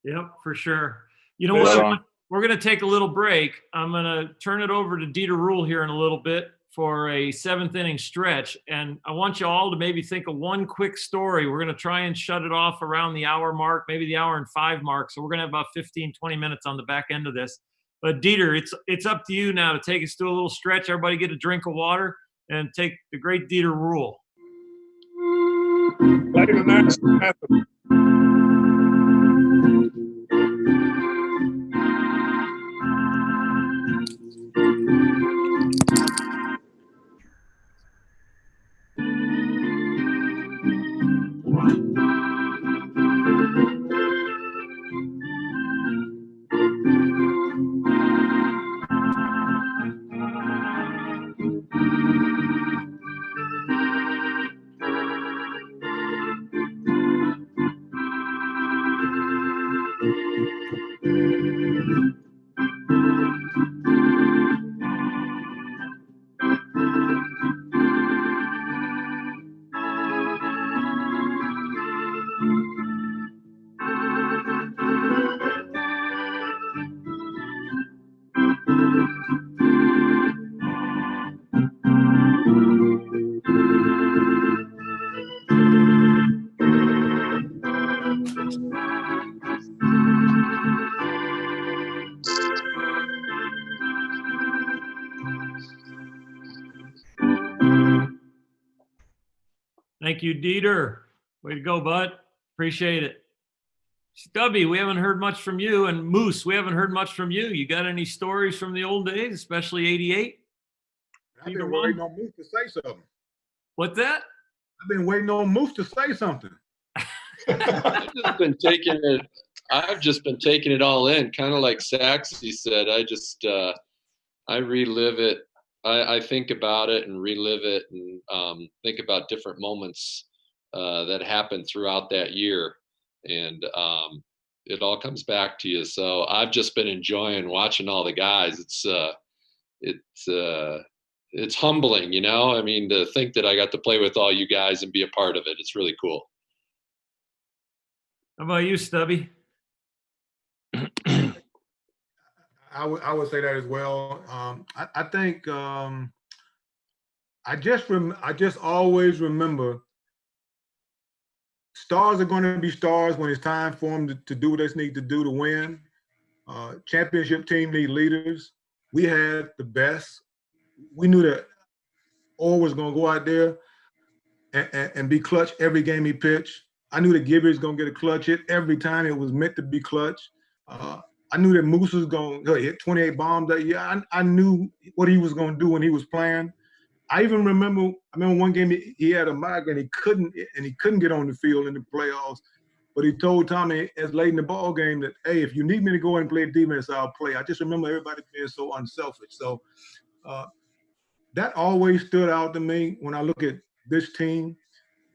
Yep, for sure. You know what? We're going to take a little break. I'm going to turn it over to Dieter Rule here in a little bit for a 7th inning stretch. And I want you all to maybe think of one quick story. We're going to try and shut it off around the hour mark, maybe the hour and 5 mark. So we're going to have about 15, 20 minutes on the back end of this. But Dieter, it's up to you now to take us to a little stretch. Everybody get a drink of water and take the great Dieter Rule. Play the national anthem. Thank you, Dieter. Way to go, bud. Appreciate it. Stubby, we haven't heard much from you. And Moose, we haven't heard much from you. You got any stories from the old days, especially 88? I've been waiting on Moose to say something. What's that? I've been waiting on Moose to say something. I've just been taking it all in, kind of like Saxy said. I relive it. I think about it and relive it and think about different moments that happened throughout that year. And it all comes back to you. So I've just been enjoying watching all the guys. It's humbling, you know? I mean, to think that I got to play with all you guys and be a part of it. It's really cool. How about you, Stubby? I would say that as well. I think I just always remember stars are going to be stars when it's time for them to do what they need to do to win. Championship team need leaders. We had the best. We knew that Orr was going to go out there and be clutch every game he pitched. I knew that Gibby was going to get a clutch hit every time it was meant to be clutch. I knew that Moose was going to hit 28 bombs that year. I knew what he was going to do when he was playing. I remember one game he had a migraine. He couldn't get on the field in the playoffs. But he told Tommy as late in the ball game that, hey, if you need me to go in and play defense, I'll play. I just remember everybody being so unselfish. So that always stood out to me when I look at this team,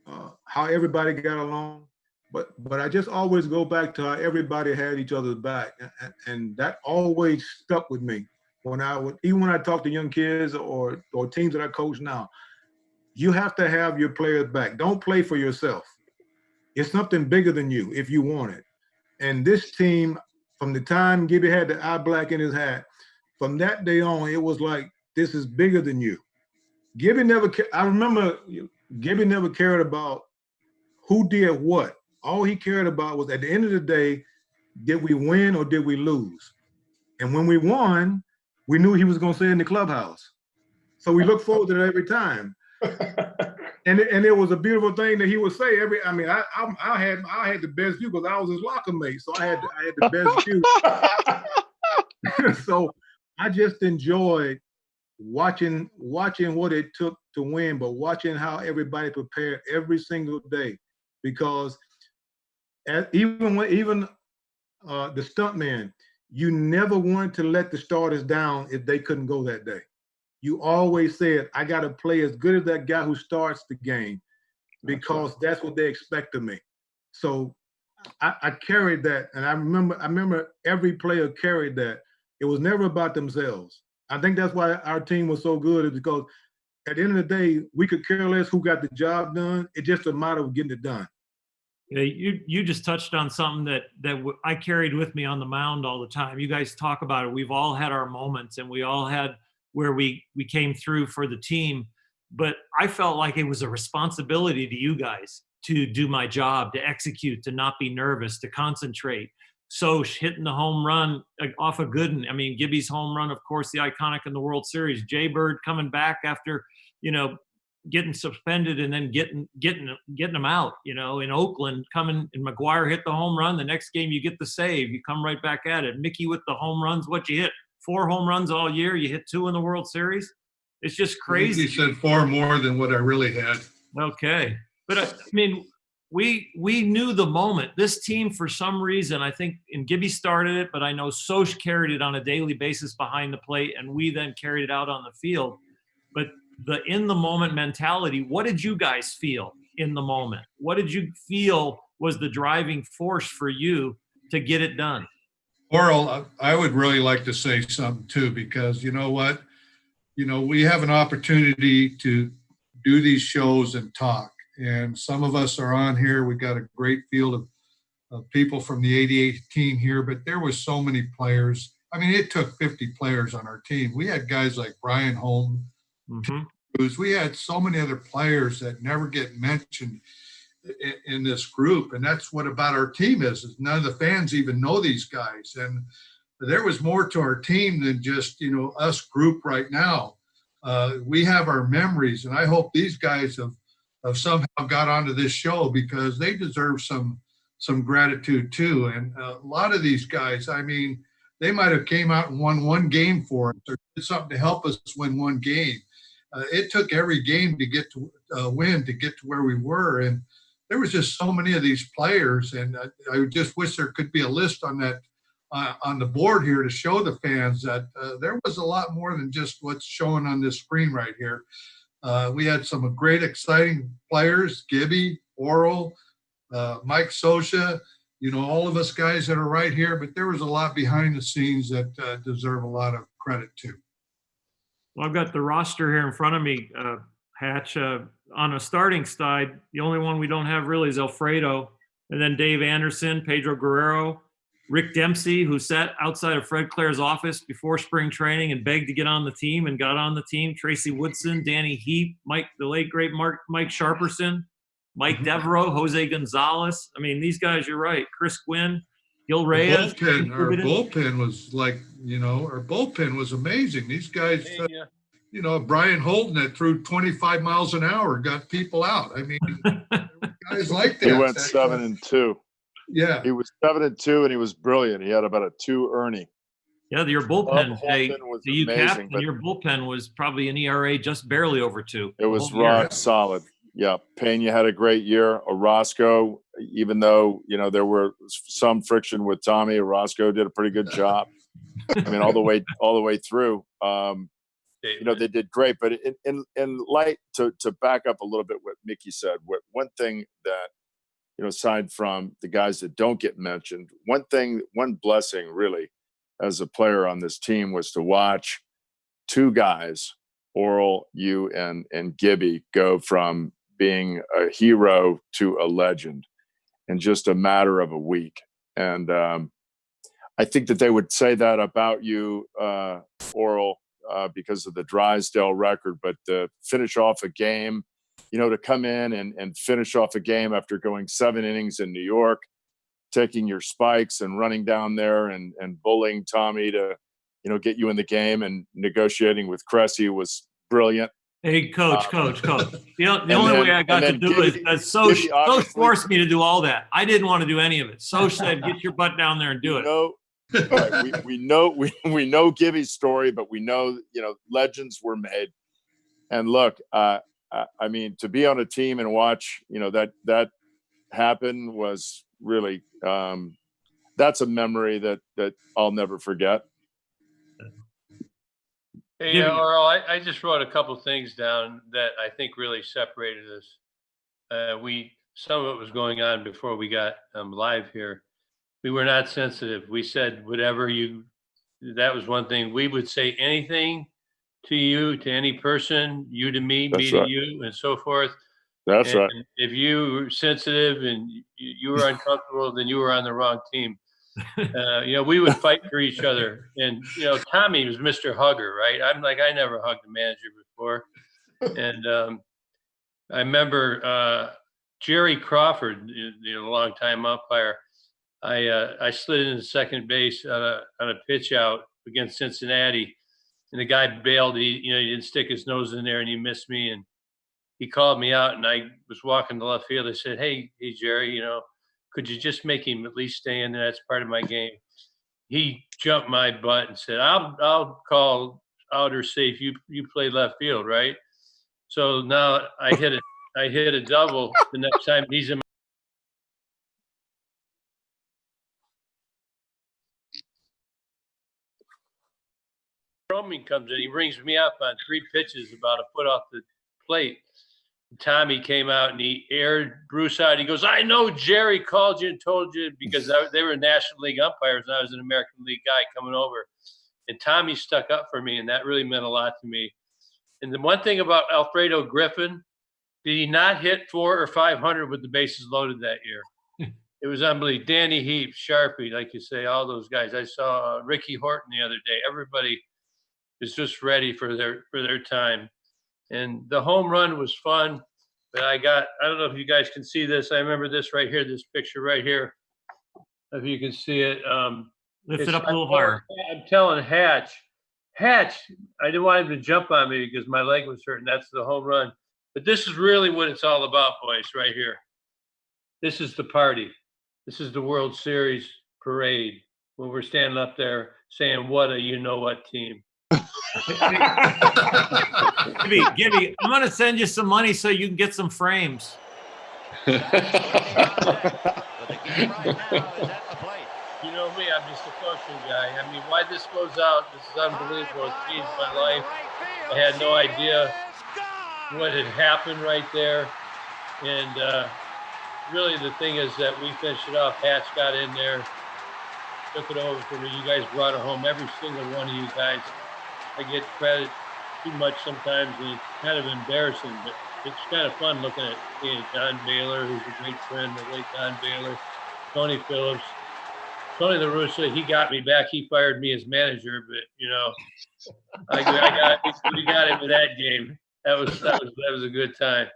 how everybody got along. But I just always go back to how everybody had each other's back, and that always stuck with me. Even when I talk to young kids or teams that I coach now, you have to have your players back. Don't play for yourself. It's something bigger than you if you want it. And this team, from the time Gibby had the eye black in his hat, from that day on, it was like, this is bigger than you. I remember Gibby never cared about who did what. All he cared about was, at the end of the day, did we win or did we lose? And when we won, we knew he was going to say in the clubhouse. So we look forward to that every time. And it was a beautiful thing that he would say I had the best view because I was his locker mate. So I had the best view. So I just enjoyed watching what it took to win, but watching how everybody prepared every single day. Because even the stuntman, you never wanted to let the starters down if they couldn't go that day. You always said, I got to play as good as that guy who starts the game, because that's what they expect of me. So I carried that, and I remember every player carried that. It was never about themselves. I think that's why our team was so good, is because at the end of the day, we could care less who got the job done. It's just a matter of getting it done. Yeah, you just touched on something that I carried with me on the mound all the time. You guys talk about it. We've all had our moments, and we all had where we came through for the team. But I felt like it was a responsibility to you guys to do my job, to execute, to not be nervous, to concentrate. Soch hitting the home run off a good one. I mean, Gibby's home run, of course, the iconic in the World Series. Jay Bird coming back after, getting suspended and then getting them out, in Oakland, coming, and McGuire hit the home run. The next game you get the save, you come right back at it. Mickey with the home runs, what you hit? 4 home runs all year. You hit 2 in the World Series. It's just crazy. You said 4 more than what I really had. Okay. But I mean, we knew the moment. This team, for some reason, I think, and Gibby started it, but I know Soch carried it on a daily basis behind the plate, and we then carried it out on the field. But the in the moment mentality, what did you guys feel in the moment? What did you feel was the driving force for you to get it done? Oral, I would really like to say something too, because you know what? We have an opportunity to do these shows and talk. And some of us are on here. We got a great field of people from the 88 team here, but there was so many players. I mean, it took 50 players on our team. We had guys like Brian Holm. We had so many other players that never get mentioned in this group. And that's what about our team is none of the fans even know these guys. And there was more to our team than just, us group right now. We have our memories, and I hope these guys have somehow got onto this show, because they deserve some gratitude too. And a lot of these guys, I mean, they might have came out and won one game for us or did something to help us win one game. It took every game to get to win to get to where we were. And there was just so many of these players. And I just wish there could be a list on that on the board here to show the fans that there was a lot more than just what's showing on this screen right here. We had some great, exciting players, Gibby, Oral, Mike Sosha, all of us guys that are right here, but there was a lot behind the scenes that deserve a lot of credit too. Well, I've got the roster here in front of me, Hatch. On a starting side, the only one we don't have really is Alfredo, and then Dave Anderson, Pedro Guerrero, Rick Dempsey, who sat outside of Fred Clare's office before spring training and begged to get on the team and got on the team. Tracy Woodson, Danny Heap, the late great Mike Sharperson, Mike Devereaux, Jose Gonzalez. I mean, these guys, you're right. Chris Gwynn, Gil Reyes. Our bullpen was like, our bullpen was amazing. These guys, Brian Holden that threw 25 miles an hour, got people out. I mean, guys like that. He went 7-2. Yeah. He was 7-2 and he was brilliant. He had about a 2 Ernie. Yeah, your bullpen, you captain, your bullpen was probably an ERA just barely over 2. It was rock solid. Yeah. Pena had a great year. Orozco, even though, there were some friction with Tommy, Orozco did a pretty good job. I mean, all the way through. They did great. But in light, to back up a little bit what Mickey said, one thing that, aside from the guys that don't get mentioned, one blessing really as a player on this team was to watch 2 guys, Oral, you and Gibby, go from being a hero to a legend in just a matter of a week. And I think that they would say that about you, Oral, because of the Drysdale record, but to finish off a game, to come in and finish off a game after going 7 innings in New York, taking your spikes and running down there and bullying Tommy to, get you in the game, and negotiating with Cressy was brilliant. Hey, coach. The only way I got to do it is that Soch forced me to do all that. I didn't want to do any of it. Soch said, get your butt down there and do it. Right. we know Gibby's story, but we know, legends were made. And look, I mean, to be on a team and watch, that happen was really, that's a memory that I'll never forget. Hey, Earl, I just wrote a couple things down that I think really separated us. Some of it was going on before we got live here. We were not sensitive. We said whatever that was one thing. We would say anything to you, to any person, you to me, me to you, and so forth. That's right. If you were sensitive and you were uncomfortable, then you were on the wrong team. We would fight for each other. And, Tommy was Mr. Hugger, right? I never hugged a manager before. And I remember Jerry Crawford, the longtime umpire, I slid into second base on a pitch out against Cincinnati. And the guy bailed. He didn't stick his nose in there, and he missed me. And he called me out, and I was walking to left field. I said, hey, Jerry, could you just make him at least stay in there? That's part of my game. He jumped my butt and said, I'll call out or safe. You play left field, right? So now I hit a double the next time he's in. Roman comes in. He rings me up on 3 pitches about a foot off the plate. Tommy came out and he aired Bruce out. He goes, I know Jerry called you and told you, because they were National League umpires and I was an American League guy coming over. And Tommy stuck up for me, and that really meant a lot to me. And the one thing about Alfredo Griffin, did he not hit 400 or 500 with the bases loaded that year? It was unbelievable. Danny Heap, Sharpie, like you say, all those guys. I saw Ricky Horton the other day. Everybody is just ready for their time. And the home run was fun. But I don't know if you guys can see this. I remember this right here, this picture right here. If you can see it. Lift it up a little higher. I'm telling Hatch, I didn't want him to jump on me because my leg was hurting. That's the home run. But this is really what it's all about, boys, right here. This is the party. This is the World Series parade when we're standing up there saying, what a you-know-what team. Gibby, I'm going to send you some money so you can get some frames. You know me, I'm just a function guy. I mean, why this goes out, this is unbelievable. It changed my life. I had no idea what had happened right there. And really the thing is that we finished it off. Patch got in there, took it over for me. You guys brought it home, every single one of you guys. I get credit too much sometimes, and it's kind of embarrassing, but it's kind of fun looking at Don Baylor, who's a great friend, the late Don Baylor, Tony Phillips, Tony La Russa. He got me back. He fired me as manager, but you know, we got him in that game. That was a good time.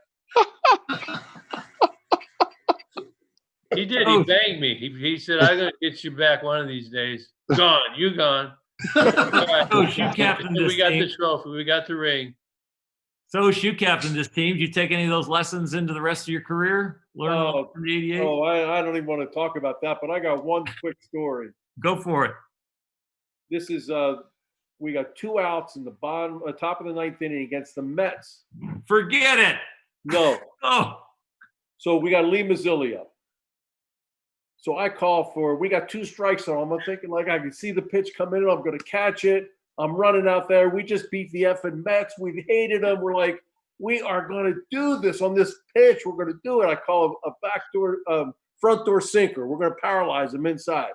He did. He banged me. He said, "I'm gonna get you back one of these days." Gone. You gone. Coach, you captain this We got team. the trophy. We got the ring. So, you captain this team. Did you take any of those lessons into the rest of your career? Learn from the 88? Oh, I don't even want to talk about that, but I got one quick story. Go for it. This is we got 2 outs in the top of the 9th inning against the Mets. Forget it. No. Oh. So we got Lee Mazzilli up. So I call we got 2 strikes on him. I'm thinking like I can see the pitch coming in. I'm going to catch it. I'm running out there. We just beat the effing Mets. We hated them. We're like, we are going to do this on this pitch. We're going to do it. I call a backdoor, front door sinker. We're going to paralyze them inside.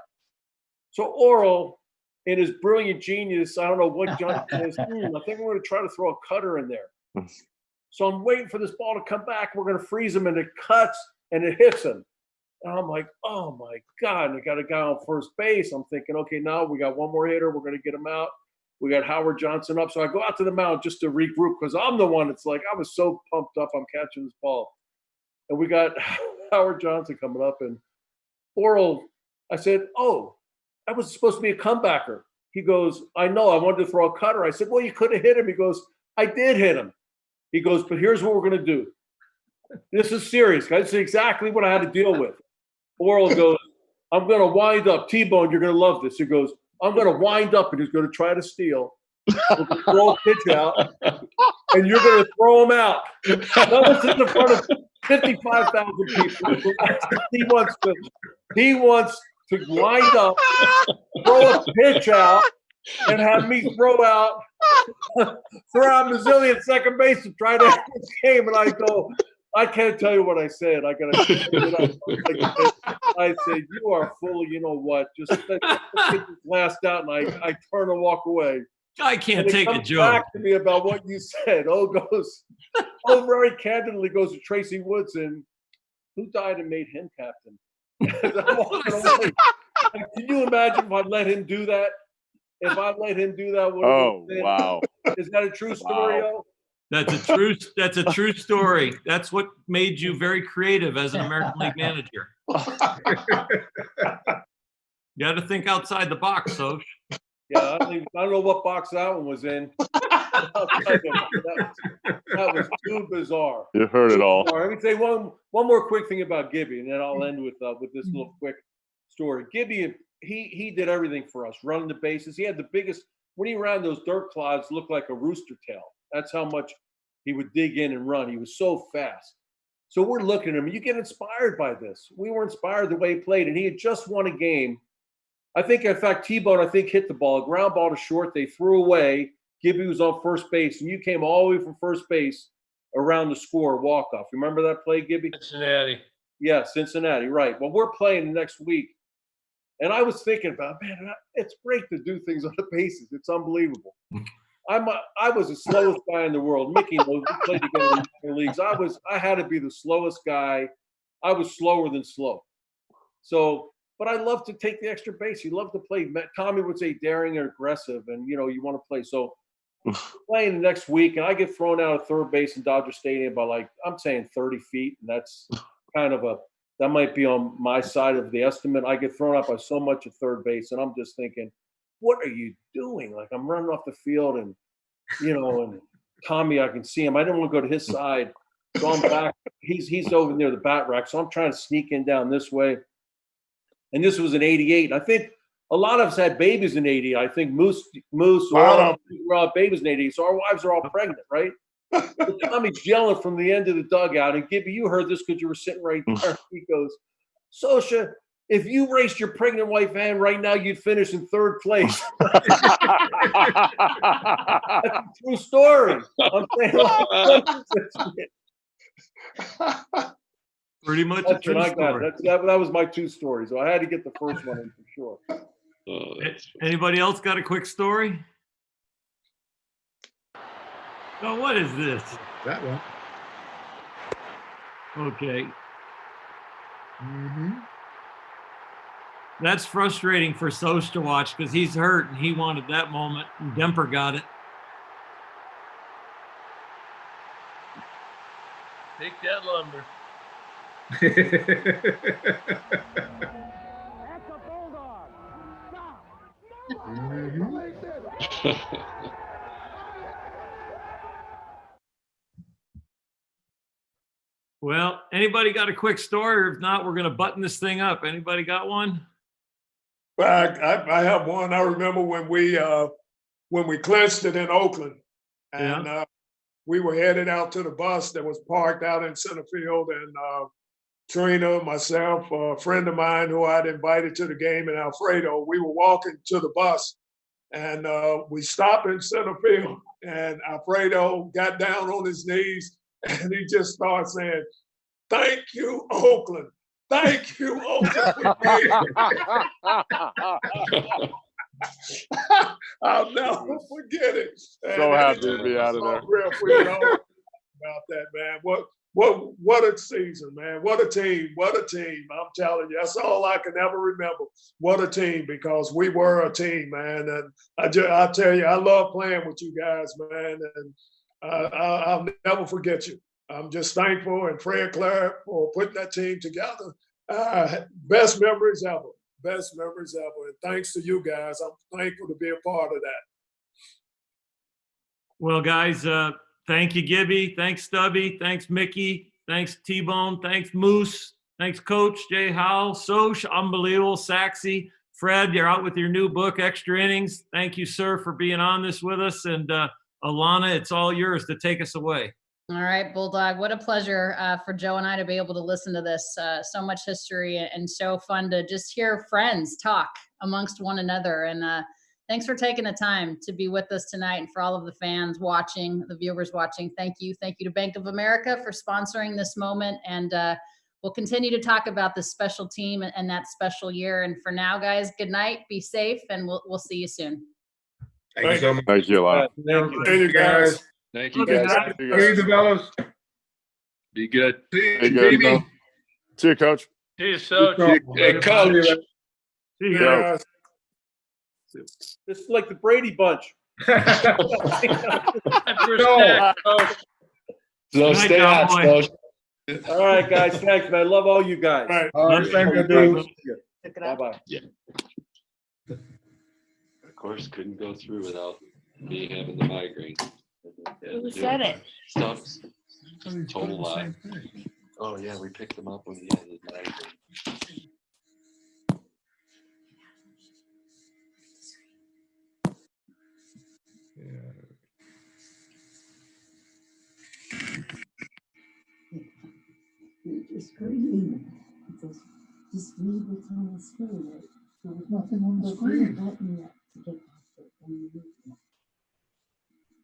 So Oral, in his brilliant genius, I don't know what John says, I think we're going to try to throw a cutter in there. So I'm waiting for this ball to come back. We're going to freeze him, and it cuts, and it hits him. And I'm like, oh, my God. And I got a guy on first base. I'm thinking, okay, now we got one more hitter. We're going to get him out. We got Howard Johnson up. So I go out to the mound just to regroup because I'm the one that's like, I was so pumped up. I'm catching this ball. And we got Howard Johnson coming up. And Oral, I said, oh, that was supposed to be a comebacker. He goes, I know. I wanted to throw a cutter. I said, well, you could have hit him. He goes, I did hit him. He goes, but here's what we're going to do. This is serious, guys. This is exactly what I had to deal with. Oral goes, I'm going to wind up. T-Bone, you're going to love this. He goes, I'm going to wind up, and he's going to try to steal. Throw a pitch out, and you're going to throw him out. Now, this is in front of 55,000 people. He wants to wind up, throw a pitch out, and have me throw out Mazzilli at second base to try to end this game. And I go, I can't tell you what I said. I said, you are full of, you know what? Just get this last out, and I turn and walk away. I can't take a joke. Back to me about what you said. Very candidly goes to Tracy Woodson, who died and made him captain. I'm walking away. Can you imagine if I let him do that? If I let him do that, what wow. Is that a true story? Wow. That's a true story. That's what made you very creative as an American League manager. You got to think outside the box, Soch. Yeah, I don't know what box that one was in. That was too bizarre. You heard it all. Let me say one more quick thing about Gibby, and then I'll end with this little quick story. Gibby, he did everything for us, running the bases. He had the biggest, when he ran those dirt clods, looked like a rooster tail. That's how much he would dig in and run. He was so fast. So we're looking at him. You get inspired by this. We were inspired the way he played, and he had just won a game. I think, in fact, T-Bone, hit the ball. A ground ball to short. They threw away. Gibby was on first base, and you came all the way from first base around to score a walk-off. Remember that play, Gibby? Cincinnati. Yeah, Cincinnati, right. Well, we're playing the next week. And I was thinking about, man, it's great to do things on the bases. It's unbelievable. I was the slowest guy in the world. Mickey knows, we played together in the leagues. I had to be the slowest guy. I was slower than slow. So, but I love to take the extra base. You love to play. Tommy would say daring and aggressive, and you want to play. So playing the next week, and I get thrown out of third base in Dodger Stadium by I'm saying 30 feet, and that's kind of that might be on my side of the estimate. I get thrown out by so much at third base, and I'm just thinking, what are you doing? Like, I'm running off the field, and and Tommy, I can see him. I didn't want to go to his side. So I'm back. He's over near the bat rack. So I'm trying to sneak in down this way. And this was an 88. I think a lot of us had babies in 80. I think Moose, Wow. we're all babies in 80. So our wives are all pregnant, right? So Tommy's yelling from the end of the dugout. And Gibby, you heard this because you were sitting right there. He goes, Sosha, if you raced your pregnant wife van right now, you'd finish in third place. That's a true story. I'm saying, Pretty much a that's true what I got. story. That was my 2 stories. So I had to get the first one in for sure. Oh, that's Anybody else got a quick story? Oh, what is this? That one. Okay. Mm-hmm. That's frustrating for Soch to watch because he's hurt and he wanted that moment and Demper got it. Take that lumber. Well, anybody got a quick story? Or if not, we're going to button this thing up. Anybody got one? Well, I have one. I remember when we clinched it in Oakland, and we were headed out to the bus that was parked out in center field, and Trina, myself, a friend of mine who I'd invited to the game, and Alfredo, we were walking to the bus, and we stopped in center field, and Alfredo got down on his knees, and he just started saying, "Thank you, Oakland. Thank you, Oakland." I'll never forget it. So happy to be out of there. About that, man. What a season, man. What a team. What a team. I'm telling you, that's all I can ever remember. What a team, because we were a team, man. And I tell you, I love playing with you guys, man. And I'll never forget you. I'm just thankful and Fred Claire for putting that team together. Best memories ever. Best memories ever. And thanks to you guys. I'm thankful to be a part of that. Well, guys, thank you, Gibby. Thanks, Stubby. Thanks, Mickey. Thanks, T-Bone. Thanks, Moose. Thanks, Coach Jay Howell. Soch, unbelievable. Saxy. Fred, you're out with your new book, Extra Innings. Thank you, sir, for being on this with us. And Alana, it's all yours to take us away. All right, Bulldog. What a pleasure for Joe and I to be able to listen to this. So much history and so fun to just hear friends talk amongst one another. And thanks for taking the time to be with us tonight, and for all of the fans watching, the viewers watching. Thank you. Thank you to Bank of America for sponsoring this moment. And we'll continue to talk about this special team and that special year. And for now, guys, good night. Be safe, and we'll see you soon. Thank you so much. Thank you a lot. Thank you. Thank you, guys. Thank you, Okay, guys. guys. Hey, the fellas. Be good. Hey, good. See you, Coach. See you, Soch. Hey, Coach. See you guys. Yes. This is like the Brady Bunch. Time for a snack, Coach. So Good night, stay hot, cowboy. Coach. All right, guys. Thanks, man. I love all you guys. All right. All right, thank you, dude. Bye-bye. Of course, couldn't go through without me having the migraine. Who said it? Stuff's total lie. Oh yeah, we picked him up when he had the migraine. Just read. Just read what's on the screen. There was nothing on the screen. Button yet to get past it when you read it.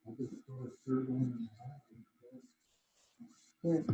I just saw a third one. Here.